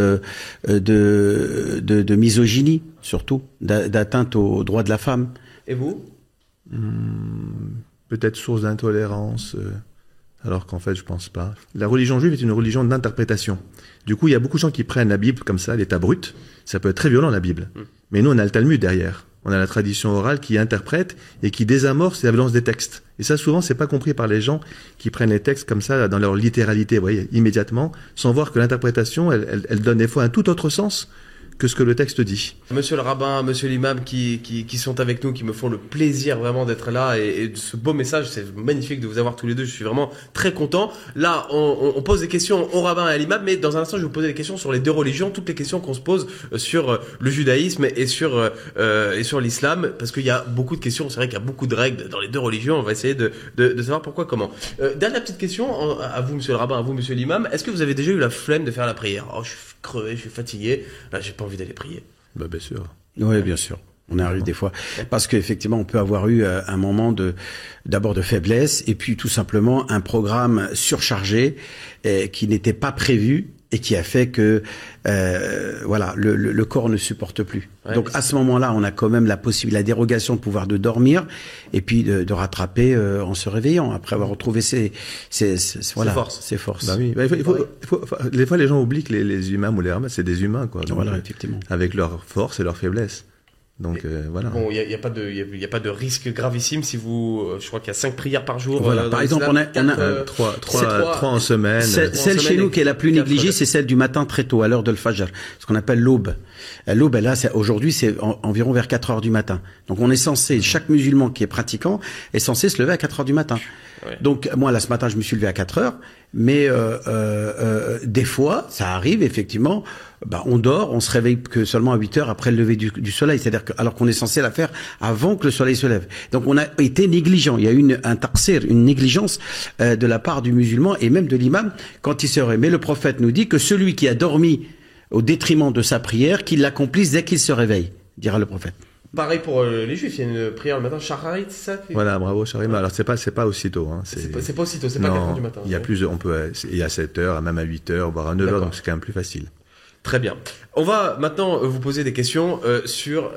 de misogynie, surtout d'atteinte aux droits de la femme. Et vous? Peut-être source d'intolérance, alors qu'en fait, je pense pas. La religion juive est une religion d'interprétation. Du coup, il y a beaucoup de gens qui prennent la Bible comme ça, l'état brut. Ça peut être très violent, la Bible. Mais nous, on a le Talmud derrière. On a la tradition orale qui interprète et qui désamorce la violence des textes. Et ça, souvent, c'est pas compris par les gens qui prennent les textes comme ça, dans leur littéralité, vous voyez, immédiatement, sans voir que l'interprétation, elle donne des fois un tout autre sens que ce que le texte dit. Monsieur le rabbin, monsieur l'imam qui sont avec nous, qui me font le plaisir vraiment d'être là et de ce beau message, c'est magnifique de vous avoir tous les deux, je suis vraiment très content. Là, on pose des questions au rabbin et à l'imam, mais dans un instant, je vais vous poser des questions sur les deux religions, toutes les questions qu'on se pose sur le judaïsme et sur l'islam, parce qu'il y a beaucoup de questions, c'est vrai qu'il y a beaucoup de règles dans les deux religions, on va essayer de savoir pourquoi, comment. Dernière petite question, à vous monsieur le rabbin, à vous monsieur l'imam, est-ce que vous avez déjà eu la flemme de faire la prière? Oh, je suis crevé, je suis fatigué, là j'ai pas envie d'aller prier. Bien sûr. Oui, bien sûr. On arrive des fois. Parce qu'effectivement, on peut avoir eu un moment d'abord de faiblesse et puis tout simplement un programme surchargé qui n'était pas prévu et qui a fait que le corps ne supporte plus. Ouais, donc à ce moment-là, on a quand même la dérogation de pouvoir de dormir et puis de rattraper en se réveillant après avoir retrouvé ses forces. Bah oui. Des fois, les gens oublient que les imams ou les rabbins, c'est des humains, quoi. Donc, voilà, effectivement. Avec leurs forces et leurs faiblesses. Donc voilà. Bon, il y a pas de risque gravissime si vous, je crois qu'il y a 5 prières par jour. Voilà. Par exemple, on a 3 en semaine. Celle chez nous qui est la plus négligée, c'est celle du matin très tôt, à l'heure de l'Fajr, ce qu'on appelle l'aube. L'aube, là, aujourd'hui, c'est environ vers 4 heures du matin. Donc, on est censé, chaque musulman qui est pratiquant est censé se lever à 4 heures du matin. Ouais. Donc, moi, là, ce matin, je me suis levé à 4 heures, mais des fois, ça arrive, effectivement, on dort, on se réveille que seulement à 8 heures après le lever du soleil, c'est-à-dire que, alors qu'on est censé la faire avant que le soleil se lève. Donc, on a été négligent. Il y a eu un taqsir, une négligence de la part du musulman et même de l'imam quand il se réveille. Mais le prophète nous dit que celui qui a dormi au détriment de sa prière, qu'il l'accomplisse dès qu'il se réveille, dira le prophète. Pareil pour les juifs, il y a une prière le matin, Shacharit, c'est ça? Voilà, bravo, Shacharit. Alors, c'est pas aussitôt, hein. C'est pas aussitôt, c'est pas 4 heures du matin. Il y a il y a 7 heures, même à 8 heures, voire à 9 heures, donc c'est quand même plus facile. Très bien. On va maintenant vous poser des questions sur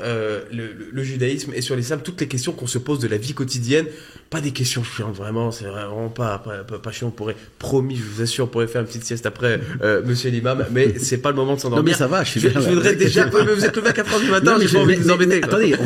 le judaïsme et sur l'islam, toutes les questions qu'on se pose de la vie quotidienne. Pas des questions chiantes, vraiment, c'est vraiment pas chiant. Promis, je vous assure, on pourrait faire une petite sieste après, monsieur l'imam, mais c'est pas le moment de s'endormir. Non, mais ça va, je voudrais déjà, mais vous êtes levé à 4 heures du matin, j'ai pas envie de vous embêter. Attendez,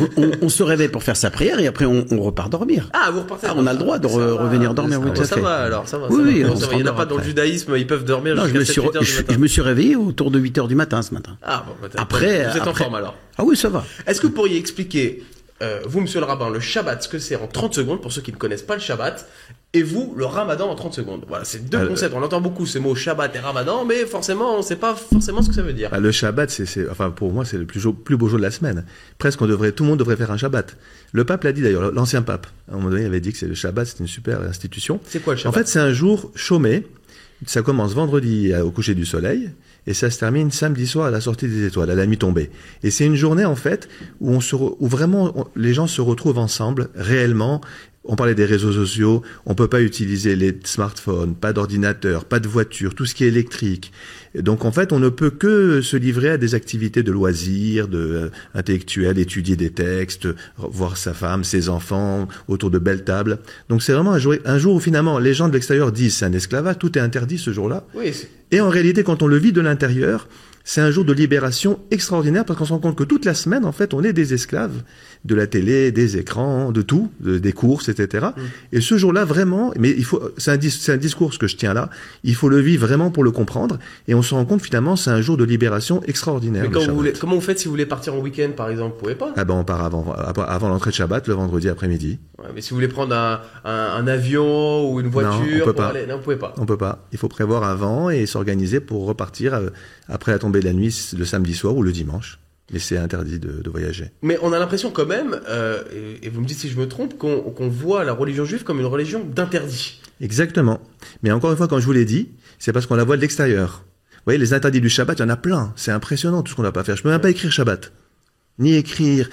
on se réveille pour faire sa prière et après on repart dormir. Ah, vous repartez. On a le droit de revenir dormir, oui, tout à fait. Ça va, alors, ça va. Oui, il y en a pas dans le judaïsme, ils peuvent dormir jusqu'à 7 heures du matin. Je me suis réveillé autour de 8 heures du matin ce matin. Ah, bon, après, vous êtes en forme alors. Ah oui, ça va. Est-ce que vous pourriez expliquer, vous, monsieur le rabbin, le Shabbat, ce que c'est en 30 secondes, pour ceux qui ne connaissent pas le Shabbat, et vous, le Ramadan en 30 secondes? Voilà, c'est deux concepts. On entend beaucoup ces mots Shabbat et Ramadan, mais forcément, on ne sait pas forcément ce que ça veut dire. Le Shabbat, enfin, pour moi, c'est le plus beau jour de la semaine. Presque, tout le monde devrait faire un Shabbat. Le pape l'a dit d'ailleurs, l'ancien pape. À un moment donné, il avait dit que le Shabbat, c'était une super institution. C'est quoi le Shabbat? En fait, c'est un jour chômé. Ça commence vendredi au coucher du soleil et ça se termine samedi soir à la sortie des étoiles, à la nuit tombée. Et c'est une journée en fait où les gens se retrouvent ensemble réellement. On parlait des réseaux sociaux, on peut pas utiliser les smartphones, pas d'ordinateur, pas de voiture, tout ce qui est électrique. Et donc en fait, on ne peut que se livrer à des activités de loisirs, intellectuelles, étudier des textes, voir sa femme, ses enfants, autour de belles tables. Donc c'est vraiment un jour où finalement les gens de l'extérieur disent c'est un esclavage, tout est interdit ce jour-là. Oui, et en réalité, quand on le vit de l'intérieur, c'est un jour de libération extraordinaire parce qu'on se rend compte que toute la semaine, en fait, on est des esclaves de la télé, des écrans, de tout, des courses, etc. Et ce jour-là, vraiment, mais c'est un discours ce que je tiens là, il faut le vivre vraiment pour le comprendre. Et on se rend compte finalement, c'est un jour de libération extraordinaire. Mais comment vous faites si vous voulez partir en week-end, par exemple? Vous pouvez pas? Ah ben, on part avant l'entrée de Shabbat, le vendredi après-midi. Ouais, mais si vous voulez prendre un avion ou une voiture, non, on peut pas. Non, vous pouvez pas. On peut pas. Il faut prévoir avant et s'organiser pour repartir après la tombée de la nuit le samedi soir ou le dimanche. Mais c'est interdit de voyager. Mais on a l'impression quand même, et vous me dites si je me trompe, qu'on voit la religion juive comme une religion d'interdit. Exactement. Mais encore une fois, comme je vous l'ai dit, c'est parce qu'on la voit de l'extérieur. Vous voyez, les interdits du Shabbat, il y en a plein. C'est impressionnant tout ce qu'on n'a pas faire. Je peux même pas écrire Shabbat. Ni écrire,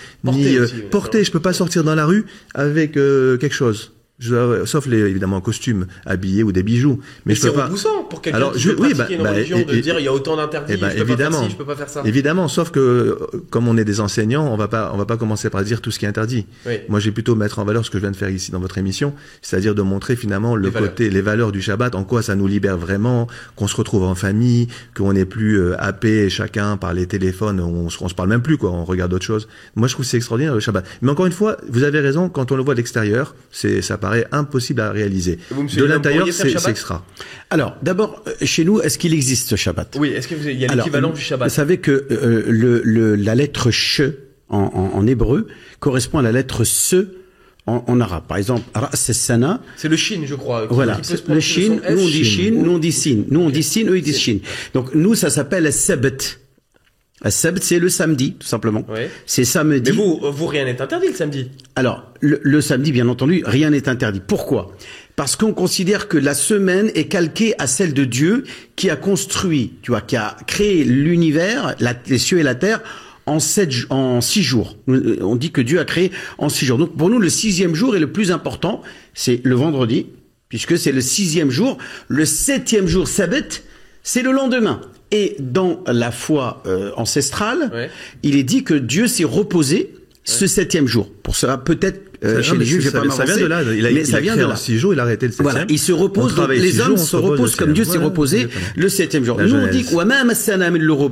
porter. Je peux pas sortir dans la rue avec quelque chose. Sauf évidemment costumes habillés ou des bijoux. Mais je peux pas. C'est repoussant pour quelqu'un qui veut pratiquer une religion de dire il y a autant d'interdits, je peux pas faire ci, je peux pas faire ça. Évidemment, sauf que comme on est des enseignants, on va pas commencer par dire tout ce qui est interdit. Oui. Moi, j'ai plutôt mettre en valeur ce que je viens de faire ici dans votre émission, c'est-à-dire de montrer finalement les valeurs du Shabbat, en quoi ça nous libère vraiment, qu'on se retrouve en famille, qu'on n'est plus happé chacun par les téléphones, on se parle même plus quoi, on regarde autre chose. Moi, je trouve que c'est extraordinaire le Shabbat. Mais encore une fois, vous avez raison, quand on le voit de l'extérieur, ça paraît impossible à réaliser. De l'intérieur, c'est extra. Alors, d'abord, chez nous, est-ce qu'il existe ce Shabbat? Oui, est-ce qu'il y a l'équivalent du Shabbat? Vous savez que la lettre sh en hébreu correspond à la lettre se en arabe. Par exemple, Ras Sana. C'est le shin, je crois. Voilà. Le shin, nous on dit shin, nous on dit sin. Nous on dit sin, eux ils disent shin. Donc nous, ça s'appelle as-sabt. As-sabt, c'est le samedi, tout simplement. Oui. C'est samedi. Mais vous, rien n'est interdit le samedi. Alors, le samedi, bien entendu, rien n'est interdit. Pourquoi? Parce qu'on considère que la semaine est calquée à celle de Dieu qui a construit, qui a créé l'univers, les cieux et la terre en 6 jours. On dit que Dieu a créé en 6 jours. Donc, pour nous, le 6e jour est le plus important. C'est le vendredi, puisque c'est le 6e jour. Le 7e jour, Sabbat, c'est le lendemain. Et dans la foi ancestrale, il est dit que Dieu s'est reposé ce 7e jour. Pour cela, peut-être chez les Juifs. Je vais pas m'avancer. Ça vient de là. Il a créé en 6 jours, il a arrêté le 7e. Voilà, il se repose. Les hommes se reposent comme Dieu s'est reposé le 7e jour. Nous on dit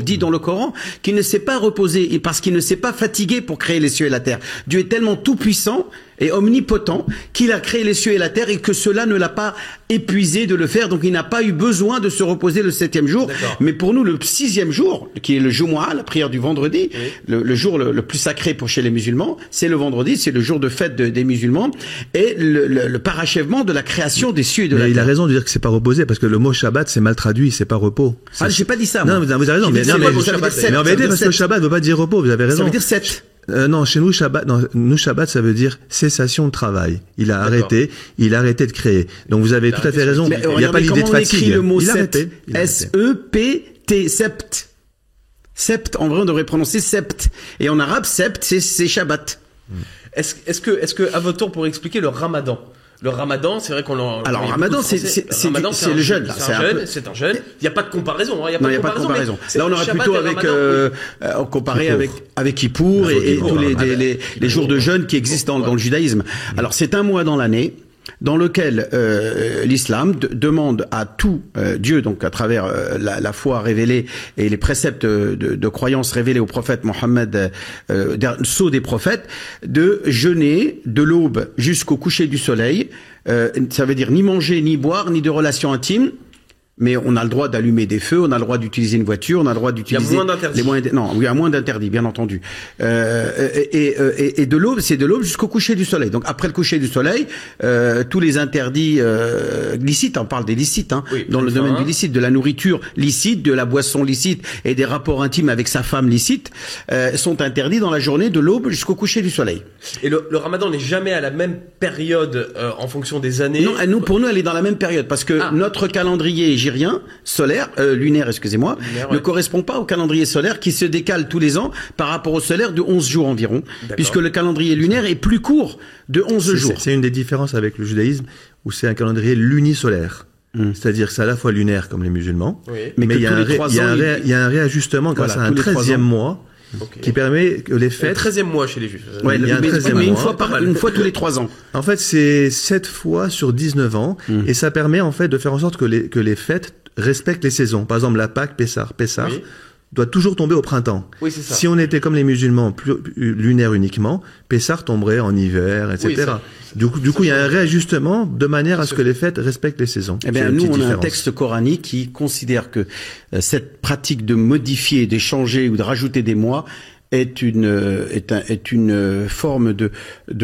dit dans le Coran qu'il ne s'est pas reposé parce qu'il ne s'est pas fatigué pour créer les cieux et la terre. Dieu est tellement tout puissant et omnipotent qu'il a créé les cieux et la terre et que cela ne l'a pas épuisé de le faire, donc il n'a pas eu besoin de se reposer le 7e jour. Mais pour nous, le 6e jour, qui est le Jumu'ah, la prière du vendredi, le jour le plus sacré pour chez les musulmans, c'est le vendredi, c'est le jour de fête des musulmans et le parachèvement de la création des cieux et de la terre. Il a raison de dire que c'est pas reposé parce que le mot Shabbat c'est mal traduit, c'est pas repos. Ah, j'ai pas dit ça. Non, vous avez raison. Mais en vérité, parce que Shabbat ne veut pas dire repos, vous avez raison. Ça veut dire 7. Non, chez nous, Shabbat, ça veut dire cessation de travail. Il a arrêté de créer. Donc vous avez tout à fait raison. Il n'y a pas l'idée de fatigue. Écrit le mot sept. S-E-P-T, sept. Sept, en vrai, on devrait prononcer sept. Et en arabe, sept, c'est Shabbat. Est-ce que, à votre tour, pour expliquer le Ramadan? Le Ramadan, c'est vrai qu'on l'en... Alors, le Ramadan, c'est le jeûne, là. C'est un jeûne. Il n'y a pas de comparaison, hein. Il n'y a pas de comparaison. Là, on aurait plutôt comparé avec Kippour et tous les jours de jeûne qui existent dans le judaïsme. Alors, c'est un mois dans l'année dans lequel l'islam demande à tout Dieu, donc à travers la foi révélée et les préceptes de croyance révélés au prophète Mohammed, sceau des prophètes, de jeûner de l'aube jusqu'au coucher du soleil. Ça veut dire ni manger, ni boire, ni de relations intimes. Mais on a le droit d'allumer des feux, on a le droit d'utiliser une voiture, on a le droit d'utiliser... Il y a moins d'interdits. Il y a moins d'interdits, bien entendu. Et de l'aube, c'est de l'aube jusqu'au coucher du soleil. Donc après le coucher du soleil, tous les interdits licites, on parle des licites, dans le domaine du licite, de la nourriture licite, de la boisson licite et des rapports intimes avec sa femme licite, sont interdits dans la journée de l'aube jusqu'au coucher du soleil. Et le Ramadan n'est jamais à la même période en fonction des années? Non, pour nous, elle est dans la même période parce que notre calendrier solaire, lunaire, excusez-moi, ne correspond pas au calendrier solaire qui se décale tous les ans par rapport au solaire de 11 jours environ, puisque le calendrier lunaire est plus court de 11 jours. C'est une des différences avec le judaïsme où c'est un calendrier lunisolaire. C'est-à-dire que c'est à la fois lunaire comme les musulmans, mais il y a un réajustement grâce à un 13e mois. Qui permet que les fêtes... Le 13e mois chez les Juifs. Ouais, il y a un 13e mois. Une fois tous les 3 ans. En fait, c'est 7 fois sur 19 ans. Et ça permet, en fait, de faire en sorte que les fêtes respectent les saisons. Par exemple, la Pâque, Pessah doit toujours tomber au printemps. Oui, c'est ça. Si on était comme les musulmans, plus lunaire uniquement, Pessah tomberait en hiver, etc. Du coup, il y a un réajustement de manière à ce que les fêtes respectent les saisons. Eh bien, nous, on a un texte coranique qui considère que cette pratique de modifier, d'échanger ou de rajouter des mois est une forme de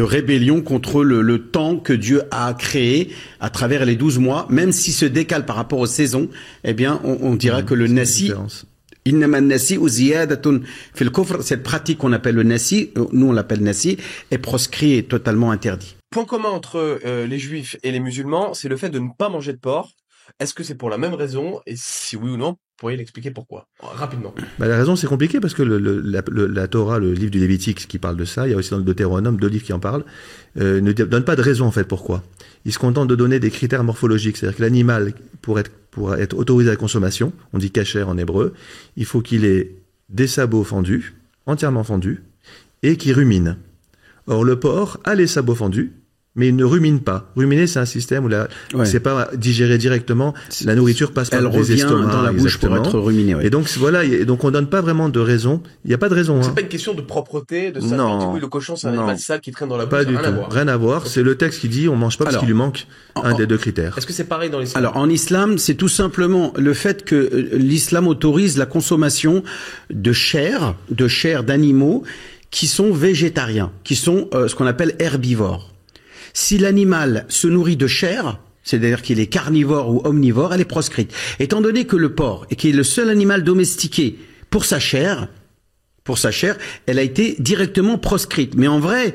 rébellion contre le temps que Dieu a créé à travers les 12 mois, même s'il se décale par rapport aux saisons. Eh bien, on dira que le nasi... Cette pratique qu'on appelle le nasi, nous on l'appelle nasi, est proscrit et totalement interdit. Point commun entre les juifs et les musulmans, c'est le fait de ne pas manger de porc. Est-ce que c'est pour la même raison? Et si oui ou non, vous pourriez l'expliquer pourquoi? Rapidement. La raison, c'est compliqué parce que la Torah, le livre du Lévitique qui parle de ça, il y a aussi dans le Deutéronome 2 livres qui en parlent, ne donne pas de raison en fait pourquoi. Il se contente de donner des critères morphologiques, c'est-à-dire que l'animal, pour être autorisé à la consommation, on dit kasher en hébreu, il faut qu'il ait des sabots fendus, entièrement fendus, et qu'il rumine. Or, le porc a les sabots fendus, mais il ne rumine pas. Ruminer, c'est un système où c'est pas digéré directement, la nourriture passe par les estomacs dans la bouche pour être ruminée. Et donc voilà, donc on donne pas vraiment de raison. Il y a pas de raison. C'est pas une question de propreté, de ça. Oui, le cochon, c'est un animal sale qui traîne dans la bouche. Pas du tout. Rien à voir. C'est le texte qui dit on mange pas parce qu'il lui manque un des deux critères. Est-ce que c'est pareil dans l'islam? Alors en islam, c'est tout simplement le fait que l'islam autorise la consommation de chair d'animaux qui sont végétariens, qui sont ce qu'on appelle herbivores. Si l'animal se nourrit de chair, c'est-à-dire qu'il est carnivore ou omnivore, elle est proscrite. Étant donné que le porc, qui est le seul animal domestiqué pour sa chair, elle a été directement proscrite. Mais en vrai,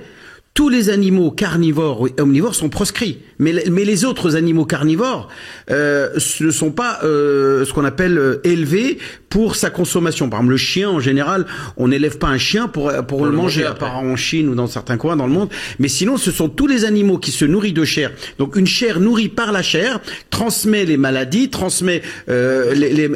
tous les animaux carnivores et omnivores sont proscrits. Mais les autres animaux carnivores ne sont pas ce qu'on appelle élevés pour sa consommation. Par exemple, le chien, en général, on n'élève pas un chien pour le manger, à part en Chine ou dans certains coins dans le monde. Mais sinon, ce sont tous les animaux qui se nourrissent de chair. Donc, une chair nourrie par la chair transmet les maladies, transmet les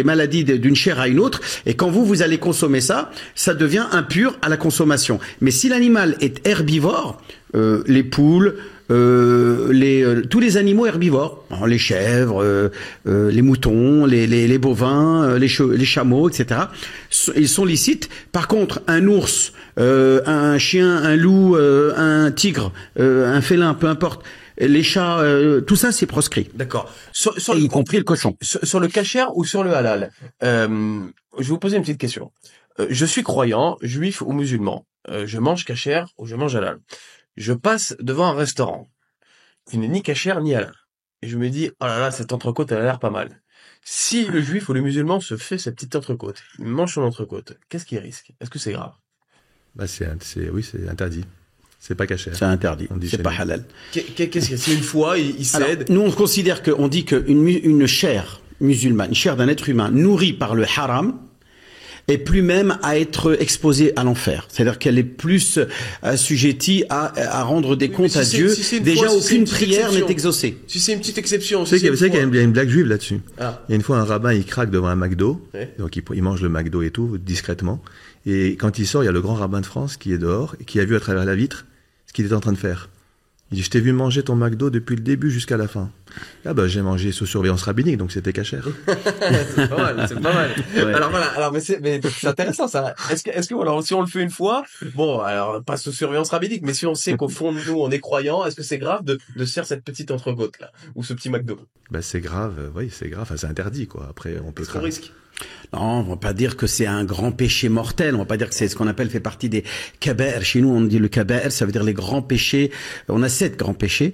maladies d'une chair à une autre. Et quand vous allez consommer ça, ça devient impur à la consommation. Mais si l'animal est herbivore, les poules, tous les animaux herbivores, alors les chèvres, les moutons, les bovins, les chameaux, etc. Ils sont licites. Par contre, un ours, un chien, un loup, un tigre, un félin, peu importe, les chats, tout ça c'est proscrit. D'accord. Y compris le cochon. Sur le kasher ou sur le halal, je vais vous poser une petite question. Je suis croyant, juif ou musulman. Je mange kasher ou je mange halal. Je passe devant un restaurant qui n'est ni kasher ni halal. Et je me dis, oh là là, cette entrecôte, elle a l'air pas mal. Si le juif ou le musulman se fait sa petite entrecôte, il mange son entrecôte, qu'est-ce qu'il risque? Est-ce que c'est grave? Bah c'est interdit. C'est pas caché. C'est interdit. C'est pas halal. Qu'est-ce que c'est? Une fois, il cède. Alors, nous, on considère on dit qu'une chair musulmane, une chair d'un être humain nourrie par le haram, est plus même à être exposée à l'enfer. C'est-à-dire qu'elle est plus assujettie à rendre des comptes à Dieu. Déjà, aucune prière n'est exaucée. Si c'est une petite exception. Vous savez qu'il y a une blague juive là-dessus. Ah. Il y a une fois un rabbin, il craque devant un McDo. Ouais. Donc il mange le McDo et tout, discrètement. Et quand il sort, il y a le grand rabbin de France qui est dehors et qui a vu à travers la vitre ce qu'il était en train de faire. Il dit, je t'ai vu manger ton McDo depuis le début jusqu'à la fin. Ah bah j'ai mangé sous surveillance rabbinique, donc c'était cachère. C'est pas mal, c'est pas mal. Ouais. Alors voilà, mais c'est intéressant ça. Est-ce que alors si on le fait une fois, bon alors pas sous surveillance rabbinique, mais si on sait qu'au fond de nous on est croyant, est-ce que c'est grave de se faire cette petite entrecôte là ou ce petit McDo? Bah c'est grave, oui c'est grave, enfin, c'est interdit quoi. Après on peut. Est-ce qu'on risque? Non, on va pas dire que c'est un grand péché mortel. On va pas dire que c'est ce qu'on appelle fait partie des kaba'ir. Chez nous, on dit le kaba'ir, ça veut dire les grands péchés. On a 7 grands péchés.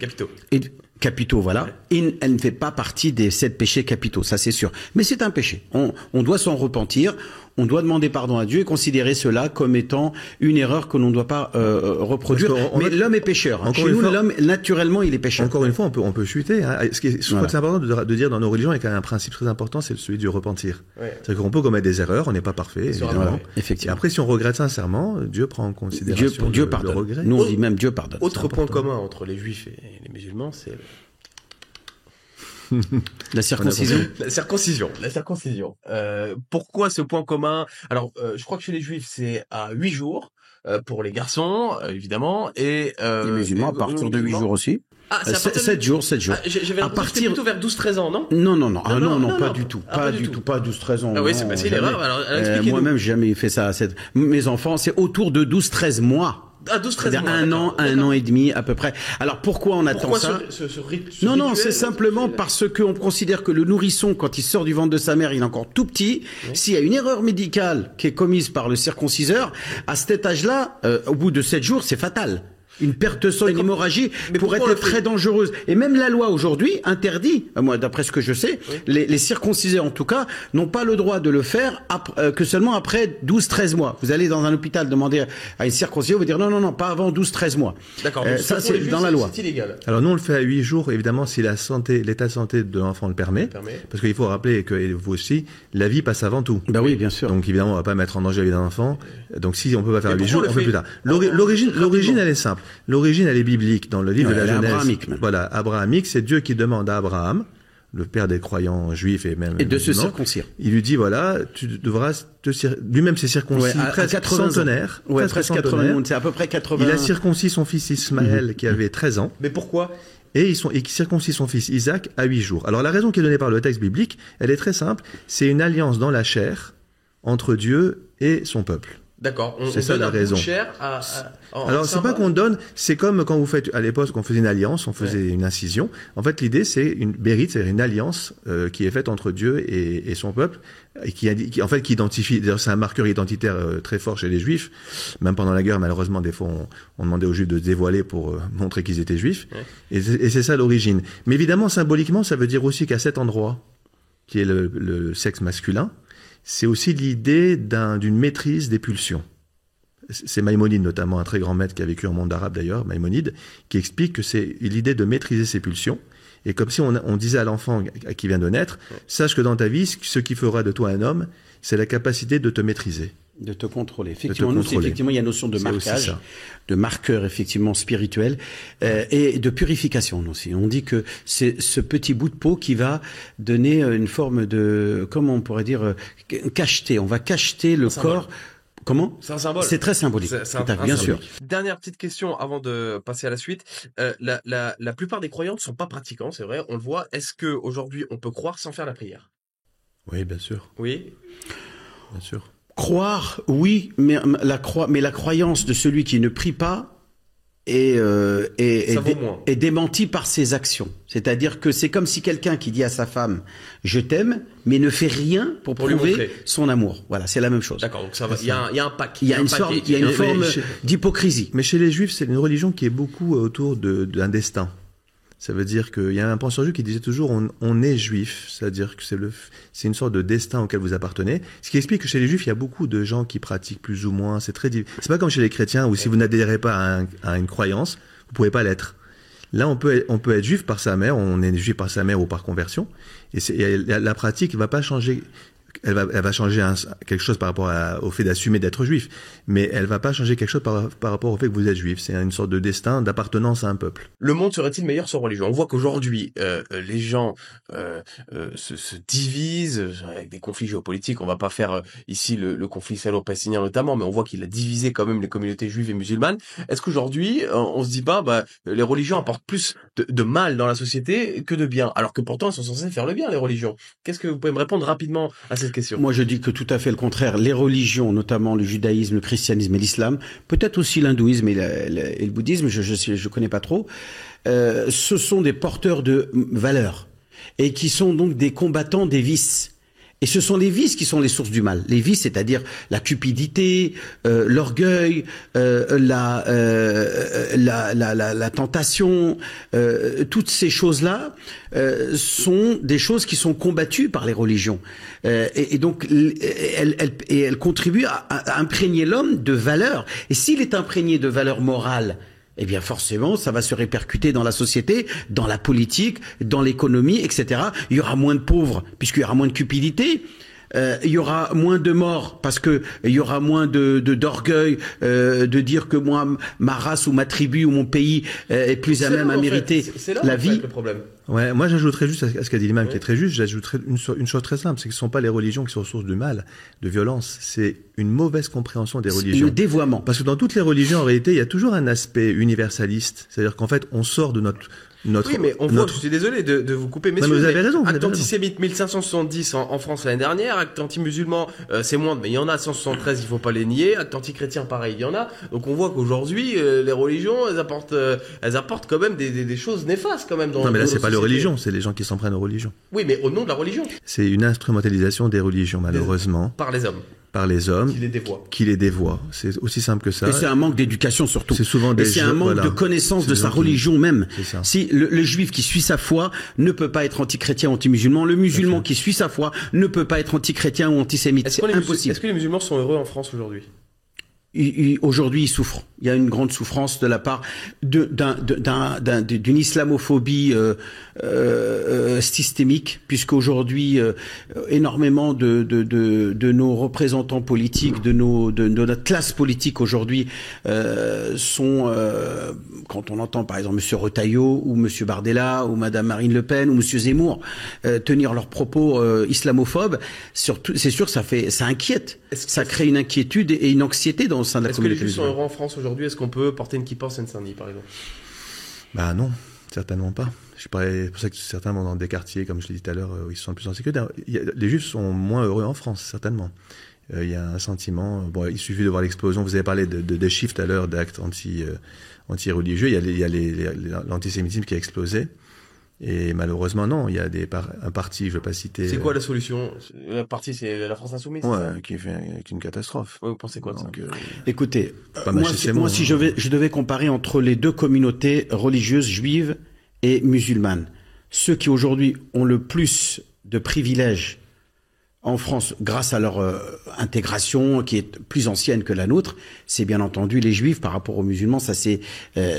Capitaux, voilà. Ouais. Elle ne fait pas partie des 7 péchés capitaux, ça c'est sûr. Mais c'est un péché. On doit s'en repentir. On doit demander pardon à Dieu et considérer cela comme étant une erreur que l'on ne doit pas reproduire. Mais l'homme est pécheur. Chez nous, l'homme, naturellement, il est pécheur. Encore une fois, on peut chuter. Hein. Je crois que c'est important de dire dans nos religions, il y a quand même un principe très important, c'est celui du repentir. Ouais. C'est-à-dire qu'on peut commettre des erreurs, on n'est pas parfait, évidemment. Voilà, effectivement. Et après, si on regrette sincèrement, Dieu prend en considération Dieu pardonne. Le regret. Nous, on dit même Dieu pardonne. Autre point commun entre les juifs et les musulmans, c'est la circoncision. La circoncision. Pourquoi ce point commun? Alors, je crois que chez les juifs, c'est à 8 jours pour les garçons, évidemment, et les musulmans à partir de 8 jours aussi. Ah, 7 jours. Ah, j'avais l'impression plutôt vers 12-13 ans, non? Non, pas du tout. Pas du tout, pas 12-13 ans. Ah oui, c'est passé l'erreur. Alors, expliquez-nous. Moi-même, j'ai jamais fait ça. Mes enfants, c'est autour de 12-13 mois. Ah, 12-13 mois. Un an et demi à peu près. Alors pourquoi on attend ça? Non, c'est simplement parce qu'on considère que le nourrisson, quand il sort du ventre de sa mère, il est encore tout petit. Oui. S'il y a une erreur médicale qui est commise par le circonciseur, à cet âge-là, au bout de 7 jours, c'est fatal. Une perte de sang, une hémorragie pourrait être très dangereuse. Et même la loi aujourd'hui interdit, moi d'après ce que je sais, oui. les circoncisés en tout cas, n'ont pas le droit de le faire que seulement après 12-13 mois. Vous allez dans un hôpital demander à une circoncision, vous dire non, pas avant 12-13 mois. D'accord. Ça c'est dans la loi. C'est illégal. Alors nous on le fait à 8 jours, évidemment si l'état de santé de l'enfant le permet. Parce qu'il faut rappeler que vous aussi, la vie passe avant tout. Bah oui, bien sûr. Donc évidemment on va pas mettre en danger la vie d'un enfant. Donc si on peut pas faire 8 jours, on fait plus tard. L'origine elle est simple. L'origine, elle est biblique dans le livre de la Genèse. Abrahamique, c'est Dieu qui demande à Abraham, le père des croyants juifs et même de se circoncire. Il lui dit voilà, tu devras lui-même s'est circoncis presque centenaire. Ouais, presque 80, c'est à peu près 80. Il a circoncis son fils Ismaël qui avait 13 ans. Mais pourquoi? Et il circoncis son fils Isaac à 8 jours. Alors la raison qui est donnée par le texte biblique, elle est très simple, c'est une alliance dans la chair entre Dieu et son peuple. D'accord. C'est ça la raison. Alors c'est pas qu'on donne, c'est comme quand vous faites à l'époque on faisait une alliance, on faisait une incision. En fait l'idée c'est une bérite, c'est une alliance qui est faite entre Dieu et son peuple et qui identifie. D'ailleurs c'est un marqueur identitaire très fort chez les Juifs. Même pendant la guerre malheureusement des fois on demandait aux Juifs de se dévoiler pour montrer qu'ils étaient Juifs. Ouais. Et c'est ça l'origine. Mais évidemment symboliquement ça veut dire aussi qu'à cet endroit qui est le sexe masculin, c'est aussi l'idée d'une maîtrise des pulsions. C'est Maïmonide notamment, un très grand maître qui a vécu en monde arabe d'ailleurs, Maïmonide, qui explique que c'est l'idée de maîtriser ses pulsions. Et comme si on disait à l'enfant qui vient de naître, sache que dans ta vie, ce qui fera de toi un homme, c'est la capacité de te maîtriser. De te contrôler. Effectivement, effectivement, il y a une notion de marquage, de marqueur effectivement spirituel et de purification aussi. On dit que c'est ce petit bout de peau qui va donner une forme de, comment on pourrait dire, cacheter. On va cacheter le corps Comment? C'est un symbole. C'est très symbolique. Bien sûr. Dernière petite question avant de passer à la suite. La plupart des croyants ne sont pas pratiquants, c'est vrai, on le voit. Est-ce que aujourd'hui on peut croire sans faire la prière? Oui, bien sûr. Oui. Bien sûr. Croire, oui, mais la croyance de celui qui ne prie pas est démenti par ses actions. C'est-à-dire que c'est comme si quelqu'un qui dit à sa femme « je t'aime », mais ne fait rien pour prouver son amour. Voilà, c'est la même chose. D'accord, donc ça va. Il y a un pack. Il y a une forme d'hypocrisie. Mais chez les Juifs, c'est une religion qui est beaucoup autour d'un destin. Ça veut dire qu'il y a un penseur juif qui disait toujours on est juif, c'est-à-dire que c'est une sorte de destin auquel vous appartenez. Ce qui explique que chez les juifs, il y a beaucoup de gens qui pratiquent plus ou moins. C'est pas comme chez les chrétiens où si vous n'adhérez pas à une croyance, vous pouvez pas l'être. Là, on peut être juif par sa mère, on est juif par sa mère ou par conversion, et la pratique va pas changer. Elle va changer quelque chose par rapport au fait d'assumer d'être juif, mais elle va pas changer quelque chose par rapport au fait que vous êtes juif. C'est une sorte de destin, d'appartenance à un peuple. Le monde serait-il meilleur sans religion? On voit qu'aujourd'hui, les gens se divisent avec des conflits géopolitiques. On va pas faire ici le conflit israélo-palestinien notamment, mais on voit qu'il a divisé quand même les communautés juives et musulmanes. Est-ce qu'aujourd'hui, on se dit pas, les religions apportent plus de mal dans la société que de bien, alors que pourtant elles sont censées faire le bien, les religions? Qu'est-ce que vous pouvez me répondre rapidement à cette question? Moi, je dis que tout à fait le contraire. Les religions, notamment le judaïsme, le christianisme et l'islam, peut-être aussi l'hindouisme et le bouddhisme, je connais pas trop, ce sont des porteurs de valeurs et qui sont donc des combattants des vices. Et ce sont les vices qui sont les sources du mal. Les vices, c'est-à-dire la cupidité, l'orgueil, la tentation, toutes ces choses-là sont des choses qui sont combattues par les religions. Et donc, elles contribuent à imprégner l'homme de valeurs. Et s'il est imprégné de valeurs morales, eh bien forcément, ça va se répercuter dans la société, dans la politique, dans l'économie, etc. Il y aura moins de pauvres, puisqu'il y aura moins de cupidité. Il y aura moins de morts parce que il y aura moins d'orgueil de dire que moi, ma race ou ma tribu ou mon pays est plus à même à mériter la vie. Le problème. Ouais, moi j'ajouterais juste à ce qu'a dit l'imam qui est très juste, j'ajouterais une chose très simple, c'est que ce ne sont pas les religions qui sont source du mal, de violence, c'est une mauvaise compréhension des religions. Le dévoiement. Parce que dans toutes les religions, en réalité, il y a toujours un aspect universaliste, c'est-à-dire qu'en fait, on sort de notre oui, mais on voit, je suis désolé de vous couper, messieurs, mais vous avez raison. Acte antisémite 1570 en France l'année dernière, acte anti-musulman, c'est moindre, mais il y en a 173, il faut pas les nier, acte anti-chrétien, pareil, il y en a. Donc on voit qu'aujourd'hui, les religions, elles apportent quand même des choses néfastes quand même dans. Non, mais là, c'est pas les religions, c'est les gens qui s'en prennent aux religions. Oui, mais au nom de la religion. C'est une instrumentalisation des religions, malheureusement. Par les hommes. Par les hommes qui les dévoient. C'est aussi simple que ça. Et c'est un manque d'éducation surtout. C'est souvent et c'est un manque de connaissance de sa religion même. Si le juif qui suit sa foi ne peut pas être anti-chrétien ou anti-musulman, le musulman qui suit sa foi ne peut pas être anti-chrétien ou antisémite. C'est impossible. Est-ce que les musulmans sont heureux en France aujourd'hui? Aujourd'hui, ils souffrent. Il y a une grande souffrance de la part d'une islamophobie systémique, puisqu'aujourd'hui énormément de nos représentants politiques, de notre classe politique aujourd'hui sont, quand on entend par exemple Monsieur Retailleau ou Monsieur Bardella ou Madame Marine Le Pen ou Monsieur Zemmour tenir leurs propos islamophobes, c'est sûr que ça inquiète, ça crée une inquiétude et une anxiété au sein de la communauté. Est-ce que les Juifs sont heureux en France aujourd'hui? Est-ce qu'on peut porter une kippa en Seine-Saint-Denis, par exemple? Bah non, certainement pas. C'est pour ça que certains vont dans des quartiers, comme je l'ai dit tout à l'heure, où ils se sentent plus en sécurité. Les Juifs sont moins heureux en France, certainement. Il y a un sentiment. Bon, il suffit de voir l'explosion. Vous avez parlé des chiffres tout à l'heure d'actes anti-religieux. Il y a l'antisémitisme qui a explosé. Et malheureusement, non, il y a un parti, je ne vais pas citer... C'est quoi la solution? La partie, c'est la France Insoumise? Ouais, qui est une catastrophe. Ouais, vous pensez quoi de ça? Écoutez, moi si je devais comparer entre les deux communautés religieuses, juives et musulmanes, ceux qui aujourd'hui ont le plus de privilèges en France, grâce à leur intégration qui est plus ancienne que la nôtre, c'est bien entendu les juifs par rapport aux musulmans, ça c'est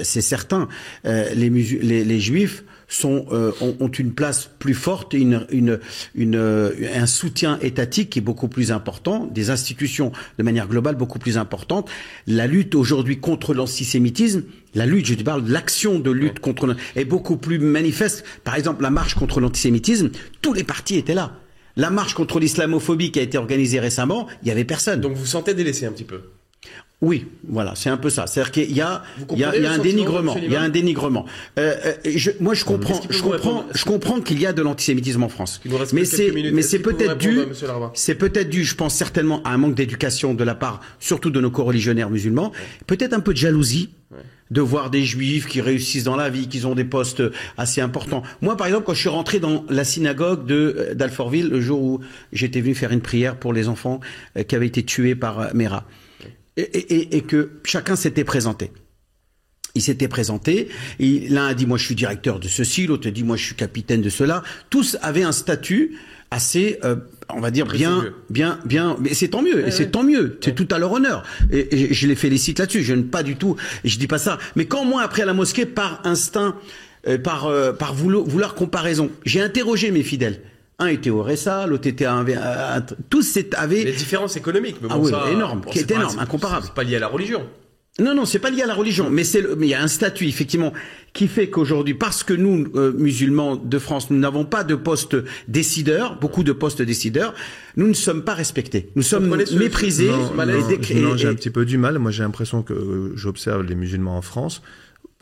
certain. Les juifs ont une place plus forte, un soutien étatique qui est beaucoup plus important, des institutions de manière globale beaucoup plus importante. La lutte aujourd'hui contre l'antisémitisme, je te parle de l'action de lutte contre est beaucoup plus manifeste. Par exemple, la marche contre l'antisémitisme, tous les partis étaient là. La marche contre l'islamophobie qui a été organisée récemment, il y avait personne. Donc vous sentez délaissé un petit peu. Oui, voilà, c'est un peu ça. C'est-à-dire qu'il y a un dénigrement. Il y a un dénigrement. Moi, je comprends qu'il y a de l'antisémitisme en France. Mais c'est peut-être dû, je pense certainement, à un manque d'éducation de la part, surtout de nos coreligionnaires musulmans. Peut-être un peu de jalousie. De voir des juifs qui réussissent dans la vie, qui ont des postes assez importants. Moi, par exemple, quand je suis rentré dans la synagogue d'Alfortville, le jour où j'étais venu faire une prière pour les enfants qui avaient été tués par Mera, et que chacun s'était présenté. Il s'était présenté, et l'un a dit, moi je suis directeur de ceci, l'autre a dit, moi je suis capitaine de cela. Tous avaient un statut assez, on va dire, bien, mais c'est tant mieux, et c'est tant mieux, c'est tout à leur honneur. Et je les félicite là-dessus, je ne pas du tout, et je dis pas ça. Mais quand moi, après à la mosquée, par instinct, par vouloir comparaison, j'ai interrogé mes fidèles. Un était au RSA, l'autre était tous avaient... Les différences économiques, mais bon, ah oui, ça, énorme, qui est énorme, incomparable. C'est pas lié à la religion. Non, c'est pas lié à la religion, mais il y a un statut effectivement qui fait qu'aujourd'hui, parce que nous musulmans de France, nous n'avons pas de postes décideurs, beaucoup de postes décideurs, nous ne sommes pas respectés, nous sommes méprisés. Non, j'ai un petit peu du mal. Moi, j'ai l'impression que j'observe les musulmans en France.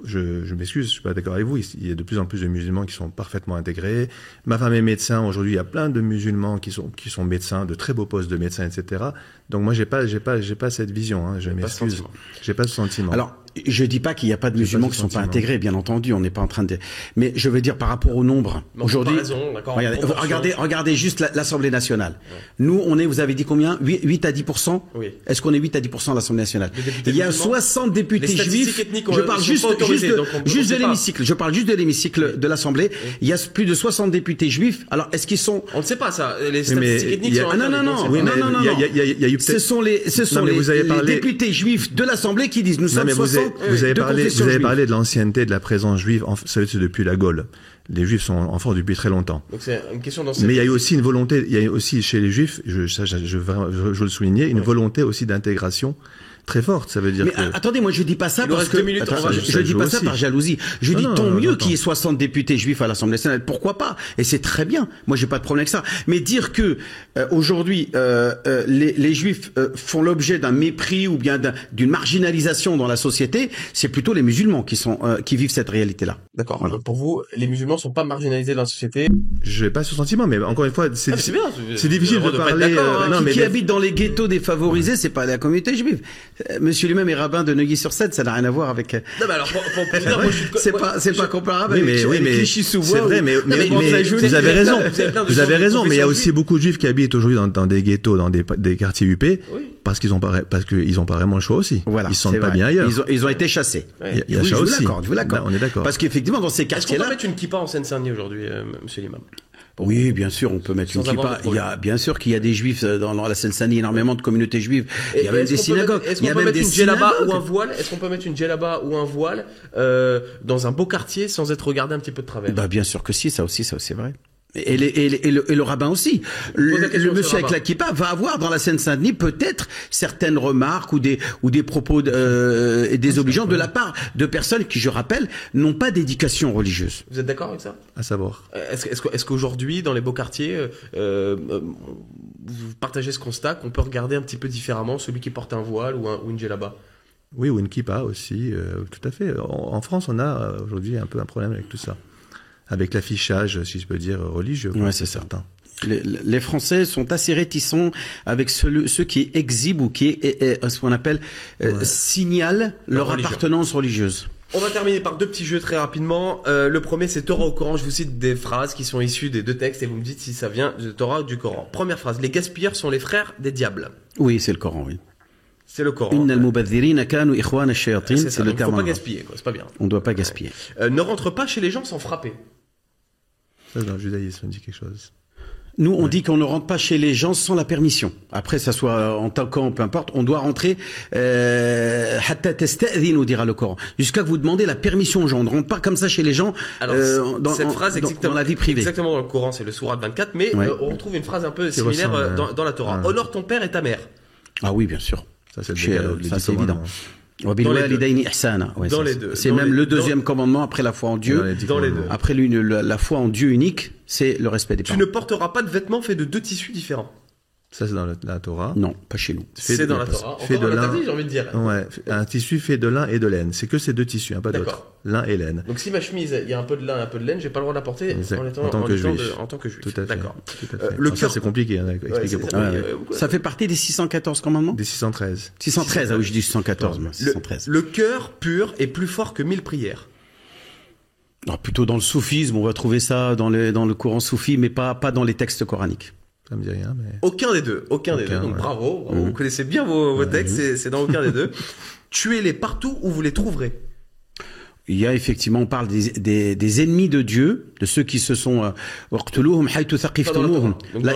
Je m'excuse, je suis pas d'accord avec vous. Il y a de plus en plus de musulmans qui sont parfaitement intégrés. Ma femme est médecin. Aujourd'hui, il y a plein de musulmans qui sont médecins, de très beaux postes de médecins, etc. Donc moi, j'ai pas cette vision. Hein. Je m'excuse. J'ai pas ce sentiment. Alors, je dis pas qu'il n'y a pas de musulmans qui sont pas intégrés, bien entendu. On n'est pas en train de. Mais je veux dire par rapport au nombre. Aujourd'hui, regardez juste l'Assemblée nationale. Ouais. Nous, vous avez dit combien? 8 à 10%. Oui. Est-ce qu'on est 8 à 10% de l'Assemblée nationale? Il y a 60 députés juifs. Je parle juste de l'hémicycle. Je parle juste de l'hémicycle de l'Assemblée. Oui. Il y a plus de 60 députés juifs. Alors, est-ce qu'ils sont... On ne sait pas ça. Les statistiques ethniques sont... Non. Ce sont les députés juifs de l'Assemblée qui disent nous sommes 60. Vous avez parlé de l'ancienneté de la présence juive. Ça c'est depuis la Gaule. Les Juifs sont en France depuis très longtemps. Donc c'est une question d'ancienneté. Mais il y a eu aussi une volonté. Il y a aussi chez les Juifs, je veux le souligner, une volonté aussi d'intégration très forte. Ça veut dire. Mais attendez, moi je dis pas ça parce que je dis pas ça par jalousie. Je dis tant mieux qu'il y ait 60 députés juifs à l'Assemblée nationale. Pourquoi pas? Et c'est très bien. Moi j'ai pas de problème avec ça. Mais dire que aujourd'hui les juifs font l'objet d'un mépris ou bien d'une marginalisation dans la société, c'est plutôt les musulmans qui vivent cette réalité-là. D'accord. Voilà. Pour vous, les musulmans sont pas marginalisés dans la société? Je n'ai pas ce sentiment, mais encore une fois, c'est difficile de parler. Qui habite dans les ghettos défavorisés, c'est pas la communauté juive. Monsieur lui-même est rabbin de Neuilly-sur-Seine, ça n'a rien à voir avec. Non, mais alors, c'est pas comparable avec Clichy-sous-Bois. C'est vrai, mais vous avez raison. Vous avez raison, mais il y a aussi beaucoup de juifs qui habitent aujourd'hui dans des ghettos, dans des quartiers huppés, parce qu'ils ont pas vraiment le choix aussi. Voilà. Ils se sentent pas bien ailleurs. Ils ont été chassés. Il y a ça aussi. Je vous l'accorde. On est d'accord. Parce qu'effectivement, dans ces quartiers-là. Est-ce qu'on peut mettre une kippa en Seine-Saint-Denis aujourd'hui, monsieur l'imam? Oui, bien sûr, on peut mettre une kippa. Bien sûr qu'il y a des juifs dans la Seine-Saint-Denis, énormément de communautés juives. Il y a même des synagogues. Est-ce qu'on peut mettre une djellaba ou un voile? Est-ce qu'on peut mettre une djellaba ou un voile dans un beau quartier sans être regardé un petit peu de travers? Bah bien sûr que si, ça aussi c'est vrai. Et le rabbin aussi. Le monsieur avec la kippa va avoir dans la Seine-Saint-Denis peut-être certaines remarques ou des propos désobligeants de la part de personnes qui, je rappelle, n'ont pas d'éducation religieuse. Vous êtes d'accord avec ça? À savoir. Est-ce qu'aujourd'hui, dans les beaux quartiers, vous partagez ce constat qu'on peut regarder un petit peu différemment celui qui porte un voile ou une djellaba? Oui, ou une kippa aussi, tout à fait. En France, on a aujourd'hui un peu un problème avec tout ça. Avec l'affichage, si je peux dire, religieux. Ouais, c'est certain. Les Français sont assez réticents avec ceux qui exhibent ou qui ce qu'on appelle signalent leur appartenance religieuse. On va terminer par deux petits jeux très rapidement. Le premier, c'est Torah au Coran. Je vous cite des phrases qui sont issues des deux textes et vous me dites si ça vient de Torah ou du Coran. Première phrase, les gaspilleurs sont les frères des diables. Oui, c'est le Coran, oui. C'est le Coran. Innal mubadhirina kanu ikhwana ash-shayatin, c'est le terme. Il ne faut pas gaspiller, quoi. C'est pas bien. On ne doit pas gaspiller. Ne rentre pas chez les gens sans frapper. Ça, dans le judaïsme, on dit quelque chose. Nous, on dit qu'on ne rentre pas chez les gens sans la permission. Après, ça soit en toquant, peu importe, on doit rentrer hatta tasta'dhinu, dira le Coran. Jusqu'à que vous demandez la permission aux gens. On ne rentre pas comme ça chez les gens. Alors, cette phrase dans la vie privée. Exactement dans le Coran, c'est le sourate 24, mais on retrouve une phrase un peu similaire dans la Torah. Honore ton père et ta mère. Ah oui, bien sûr. Ça, c'est le décalogue. Ça, c'est évident. Ouais, dans les deux. C'est même le deuxième commandement après la foi en Dieu. Dans les deux. Après la foi en Dieu unique, c'est le respect des parents. Tu ne porteras pas de vêtements faits de 2 tissus différents. Ça, c'est dans la Torah. Non, pas chez nous. C'est dans la Torah. Fait de lin, j'ai envie de dire. Ouais, un tissu fait de lin et de laine. C'est que ces 2 tissus, pas d'autres. Lin et laine. Donc si ma chemise, il y a un peu de lin et un peu de laine, j'ai pas le droit de la porter en tant que juif. Tout à fait. D'accord. Ça, c'est compliqué à expliquer pourquoi. Ça fait partie des 614 commandements? Des 613. 613, ah oui, je dis 614, mais 613. Le cœur pur est plus fort que 1000 prières. Alors, plutôt dans le soufisme, on va trouver ça dans le courant soufi, mais pas dans les textes coraniques. Ça me dit rien, mais... Aucun des deux. Donc bravo. Vous connaissez bien vos textes, c'est dans aucun des deux. Tuez-les partout où vous les trouverez. Il y a effectivement, on parle des ennemis de Dieu, de ceux qui se sont là,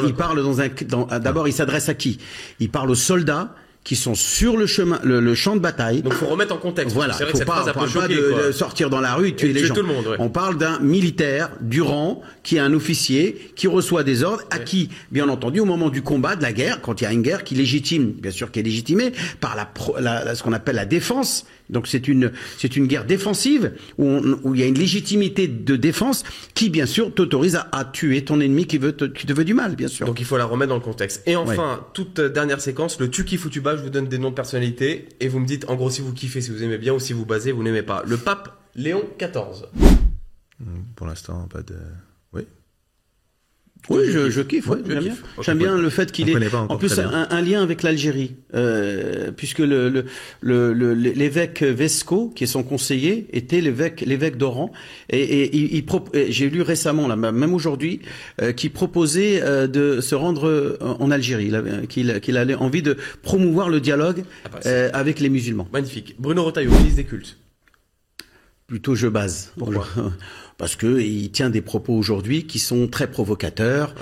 il parle d'abord, il s'adresse à qui? Il parle aux soldats qui sont sur le chemin, le champ de bataille. Donc faut remettre en contexte. Voilà, c'est vrai faut que cette phrase a pas choqué, de sortir dans la rue et tuer les gens. Tout le monde, ouais. On parle d'un militaire du rang qui est un officier qui reçoit des ordres à qui, bien entendu, au moment du combat, de la guerre, quand il y a une guerre qui légitime, bien sûr qui est légitimée par ce qu'on appelle la défense. Donc c'est une guerre défensive où il y a une légitimité de défense qui, bien sûr, t'autorise à tuer ton ennemi qui te veut du mal, bien sûr. Donc il faut la remettre dans le contexte. Et enfin, toute dernière séquence, le tu kiffes ou tu bats, je vous donne des noms de personnalités et vous me dites en gros si vous kiffez, si vous aimez bien ou si vous basez, vous n'aimez pas. Le pape Léon XIV. Pour l'instant, pas de... Oui. Oui, je kiffe, ouais, j'aime bien. Okay, j'aime bien le fait qu'il ait, en plus, un lien avec l'Algérie, puisque l'évêque Vesco, qui est son conseiller, était l'évêque d'Oran, et j'ai lu récemment, là, même aujourd'hui, qu'il proposait de se rendre en Algérie, qu'il avait envie de promouvoir le dialogue avec les musulmans. Magnifique. Bruno Retailleau, ministre des cultes. Plutôt je base. Pourquoi? Parce que il tient des propos aujourd'hui qui sont très provocateurs,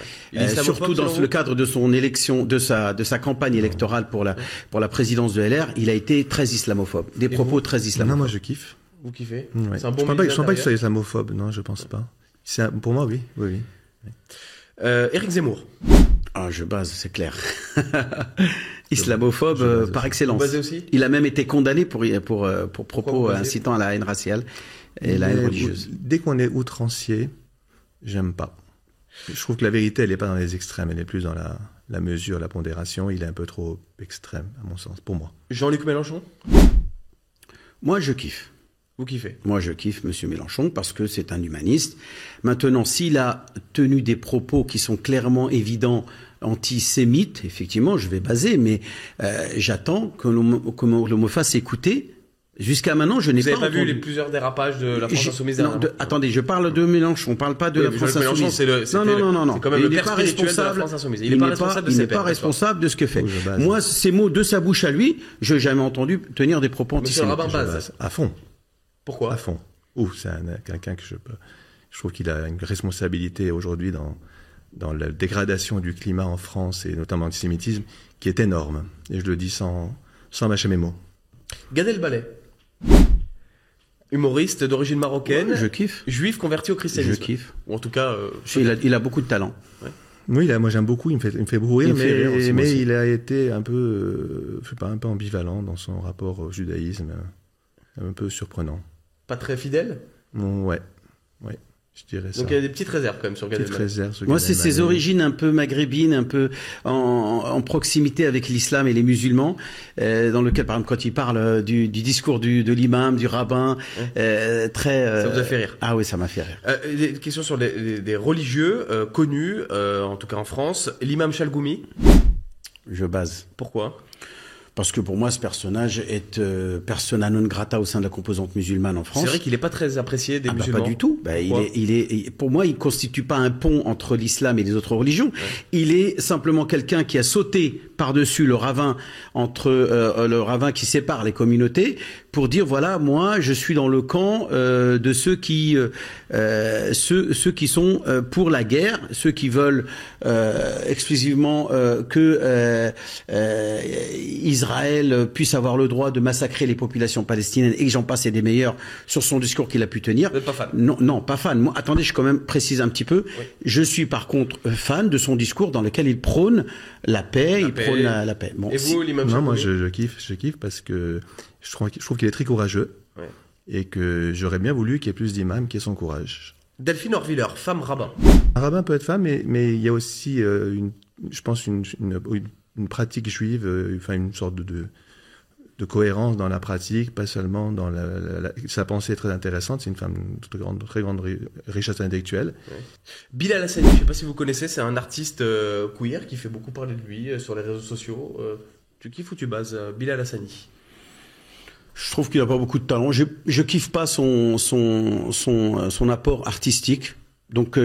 surtout dans le cadre de son élection, de sa campagne électorale pour la présidence de LR, il a été très islamophobe, des propos très islamophobes. Non, moi je kiffe. Vous kiffez? Ouais. C'est un bon je ne pense pas qu'il soit islamophobe, non, je pense pas. Pour moi, oui. Éric Zemmour. Ah, je base, c'est clair. Islamophobe par excellence. Vous basez aussi? Il a même été condamné pour propos incitant à la haine raciale et la haine religieuse. Dès qu'on est outrancier, j'aime pas. Je trouve que la vérité, elle n'est pas dans les extrêmes, elle est plus dans la mesure, la pondération. Il est un peu trop extrême, à mon sens, pour moi. Jean-Luc Mélenchon? Moi, je kiffe. Vous kiffez? Moi, je kiffe Monsieur Mélenchon parce que c'est un humaniste. Maintenant, s'il a tenu des propos qui sont clairement évidents antisémites, effectivement, je vais baser, mais j'attends que l'on me fasse écouter. Jusqu'à maintenant, je n'ai pas entendu. Vous n'avez pas vu les plusieurs dérapages de la France Insoumise? Attendez, je parle de Mélenchon, on parle pas de la France Insoumise. Non. C'est quand même il n'est pas responsable. Il n'est pas responsable de ce que fait. Moi, ces mots de sa bouche à lui, je n'ai jamais entendu tenir des propos antisémites. Monsieur Rabbin base. À fond. Pourquoi? À fond. C'est quelqu'un que je trouve qu'il a une responsabilité aujourd'hui dans la dégradation du climat en France et notamment l'antisémitisme qui est énorme. Et je le dis sans mâcher mes mots. Gad Elmaleh. Humoriste d'origine marocaine. Ouais, je kiffe. Juif converti au christianisme. Je kiffe. Ou en tout cas... il a beaucoup de talent. Ouais. Oui, moi j'aime beaucoup, il me fait beaucoup rire, mais il a été un peu, un peu ambivalent dans son rapport au judaïsme, un peu surprenant. Pas très fidèle? Ouais, je dirais ça. Donc il y a des petites réserves quand même sur Gad Elmaleh. Moi, c'est ses origines un peu maghrébines, un peu en proximité avec l'islam et les musulmans, dans lequel, par exemple, quand il parle du discours de l'imam, du rabbin, très... Ça vous a fait rire? Ah oui, ça m'a fait rire. Des questions sur des religieux connus, en tout cas en France. L'imam Chalgoumi. Je base. Pourquoi? Parce que pour moi, ce personnage est persona non grata au sein de la composante musulmane en France. C'est vrai qu'il n'est pas très apprécié des musulmans. Pas du tout. Pour moi, il constitue pas un pont entre l'islam et les autres religions. Ouais. Il est simplement quelqu'un qui a sauté par-dessus le ravin le ravin qui sépare les communautés pour dire voilà, moi, je suis dans le camp de ceux qui sont pour la guerre, ceux qui veulent exclusivement que Israël puisse avoir le droit de massacrer les populations palestiniennes et que j'en passe et des meilleurs sur son discours qu'il a pu tenir. Vous n'êtes pas fan? Non, pas fan. Moi, attendez, je quand même précise un petit peu. Oui. Je suis par contre fan de son discours dans lequel il prône la paix, prône la paix. Bon, et vous, l'imam Chalgoumi? Non, moi je kiffe parce que Je trouve qu'il est très courageux. Ouais. Et que j'aurais bien voulu qu'il y ait plus d'imams qui aient son courage. Delphine Orviller, femme rabbin. Un rabbin peut être femme, mais il y a aussi, je pense, une pratique juive, enfin une sorte de cohérence dans la pratique, pas seulement dans sa pensée est très intéressante. C'est une femme de très grande richesse intellectuelle. Ouais. Bilal Hassani, je ne sais pas si vous connaissez, c'est un artiste queer qui fait beaucoup parler de lui sur les réseaux sociaux. Tu kiffes ou tu bases Bilal Hassani? Je trouve qu'il n'a pas beaucoup de talent. Je kiffe pas son apport artistique. Donc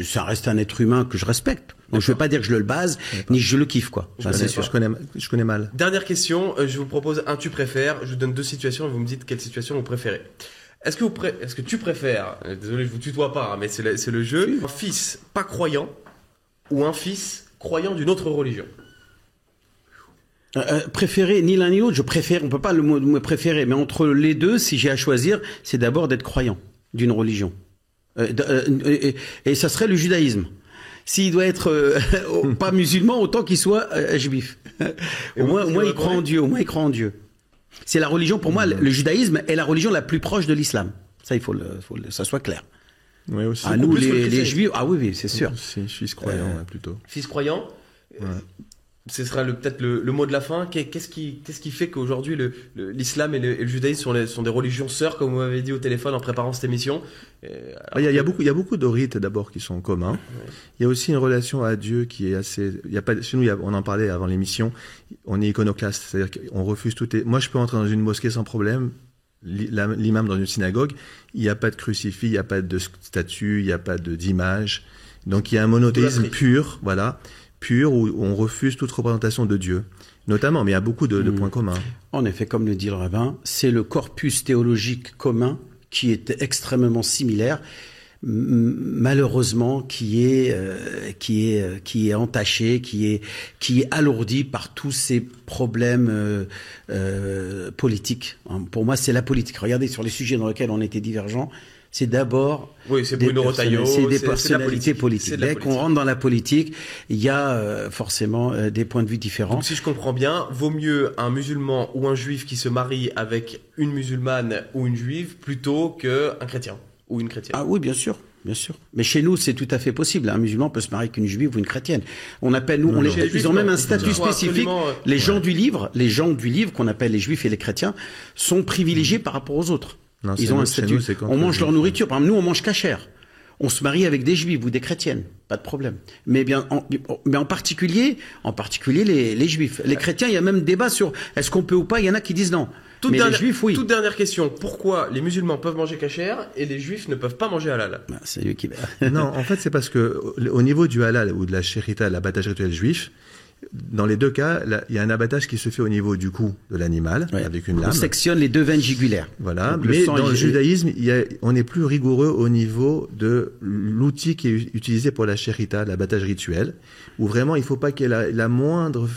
ça reste un être humain que je respecte. Donc je vais pas dire que je le base, ni que je le kiffe, quoi. Je connais mal. Dernière question, je vous propose un tu préfères. Je vous donne deux situations et vous me dites quelle situation vous préférez. Est-ce que tu préfères, désolé je vous tutoie pas, hein, mais c'est le jeu, un fils pas croyant ou un fils croyant d'une autre religion? Préférer ni l'un ni l'autre, je préfère, on peut pas le mot me préférer, mais entre les deux, si j'ai à choisir, c'est d'abord d'être croyant d'une religion. Et ça serait le judaïsme. S'il doit être pas musulman, autant qu'il soit juif. Au moins il croit en Dieu, C'est la religion, pour moi, le judaïsme est la religion la plus proche de l'islam. Ça, il faut ça soit clair. Oui, aussi. À nous, les juifs, oui, c'est sûr. C'est fils croyant, plutôt. Fils croyant. Ouais. Ce sera peut-être le mot de la fin. Qu'est-ce qui fait qu'aujourd'hui l'islam et le judaïsme sont des religions sœurs, comme vous m'avez dit au téléphone en préparant cette émission? Il y a beaucoup de rites d'abord qui sont communs. Ouais. Il y a aussi une relation à Dieu qui est assez. Chez nous, on en parlait avant l'émission. On est iconoclaste, c'est-à-dire qu'on refuse tout. Moi, je peux entrer dans une mosquée sans problème. L'imam dans une synagogue, il n'y a pas de crucifix, il n'y a pas de statue, il n'y a pas d'image. Donc il y a un monothéisme pur, voilà. Où on refuse toute représentation de Dieu, notamment, mais il y a beaucoup de points communs. En effet, comme le dit le rabbin, c'est le corpus théologique commun qui est extrêmement similaire, malheureusement, qui est entaché, qui est alourdi par tous ces problèmes politiques. Pour moi, c'est la politique. Regardez, sur les sujets dans lesquels on était divergents, c'est d'abord c'est Bruno Retailleau, c'est des personnalités politiques. Dès qu'on rentre dans la politique, il y a forcément des points de vue différents. Donc si je comprends bien, vaut mieux un musulman ou un juif qui se marie avec une musulmane ou une juive plutôt qu'un chrétien ou une chrétienne. Ah oui, bien sûr. Bien sûr. Mais chez nous, c'est tout à fait possible. Un musulman peut se marier avec une juive ou une chrétienne. On appelle, ils ont même un statut spécifique. Les gens du livre qu'on appelle les juifs et les chrétiens, sont privilégiés par rapport aux autres. Non, ils ont un statut. On mange leur nourriture. Par exemple, nous, on mange cachère. On se marie avec des juifs ou des chrétiennes. Pas de problème. Mais en particulier les juifs. Les chrétiens, il y a même débat sur est-ce qu'on peut ou pas. Il y en a qui disent non. Mais les juifs, oui. Toute dernière question. Pourquoi les musulmans peuvent manger cachère et les juifs ne peuvent pas manger halal? C'est lui qui... Non, en fait, c'est parce que au niveau du halal ou de la shérita, l'abattage rituel juif, dans les deux cas, il y a un abattage qui se fait au niveau du cou de l'animal, avec une lame. On sectionne les deux veines jugulaires. Voilà. Mais dans le judaïsme, on est plus rigoureux au niveau de l'outil qui est utilisé pour la shérita, l'abattage rituel, où vraiment il ne faut pas qu'il y ait la moindre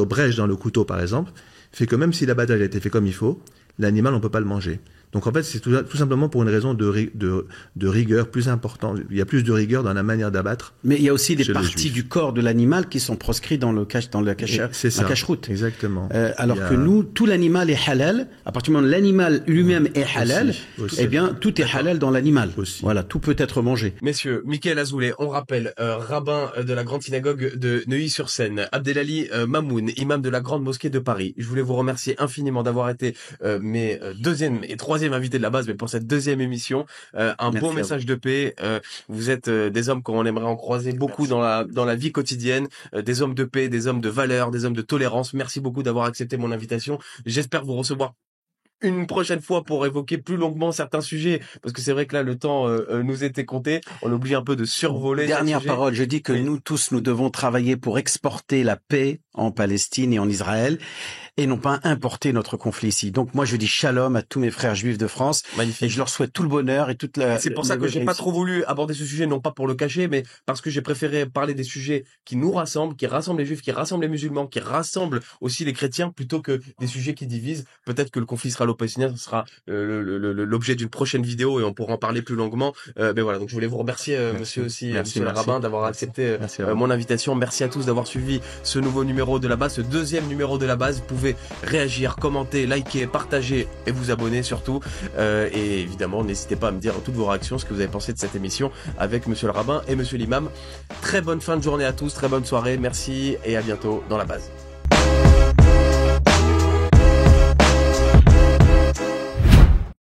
brèche dans le couteau, par exemple, fait que même si l'abattage a été fait comme il faut, l'animal, on ne peut pas le manger. Donc en fait, c'est tout simplement pour une raison de rigueur plus importante. Il y a plus de rigueur dans la manière d'abattre. Mais il y a aussi des parties du corps de l'animal qui sont proscrites dans la cacheroute. Exactement. Alors que nous, tout l'animal est halal. À partir du moment où l'animal lui-même est halal, eh bien, tout est halal dans l'animal. Voilà, tout peut être mangé. Messieurs, Mickaël Azoulay, on rappelle, rabbin de la grande synagogue de Neuilly-sur-Seine, Abdelali Mamoun, imam de la grande mosquée de Paris. Je voulais vous remercier infiniment d'avoir été mes deuxième et troisième invité de la base, mais pour cette deuxième émission, beau message de paix. Vous êtes des hommes qu'on aimerait en croiser beaucoup dans la vie quotidienne, des hommes de paix, des hommes de valeur, des hommes de tolérance. Merci beaucoup d'avoir accepté mon invitation. J'espère vous recevoir une prochaine fois pour évoquer plus longuement certains sujets, parce que c'est vrai que là le temps nous était compté, on oublie un peu de survoler. Dernière parole, je dis que nous tous nous devons travailler pour exporter la paix en Palestine et en Israël, et non pas importer notre conflit ici. Donc moi je dis shalom à tous mes frères juifs de France. Magnifique. Et je leur souhaite tout le bonheur et toute la... C'est pour ça que j'ai pas trop voulu aborder ce sujet, non pas pour le cacher, mais parce que j'ai préféré parler des sujets qui nous rassemblent, qui rassemblent les juifs, qui rassemblent les musulmans, qui rassemblent aussi les chrétiens, plutôt que des sujets qui divisent. Peut-être que le conflit israélo-palestinien sera l'objet d'une prochaine vidéo et on pourra en parler plus longuement. Mais voilà, donc je voulais vous remercier, monsieur le rabbin, d'avoir accepté mon invitation. Merci à tous d'avoir suivi ce nouveau numéro numéro de la base, ce deuxième numéro de la base. Vous pouvez réagir, commenter, liker, partager et vous abonner surtout. Et évidemment, n'hésitez pas à me dire toutes vos réactions, ce que vous avez pensé de cette émission avec Monsieur le Rabbin et Monsieur l'Imam. Très bonne fin de journée à tous, très bonne soirée, merci et à bientôt dans la base.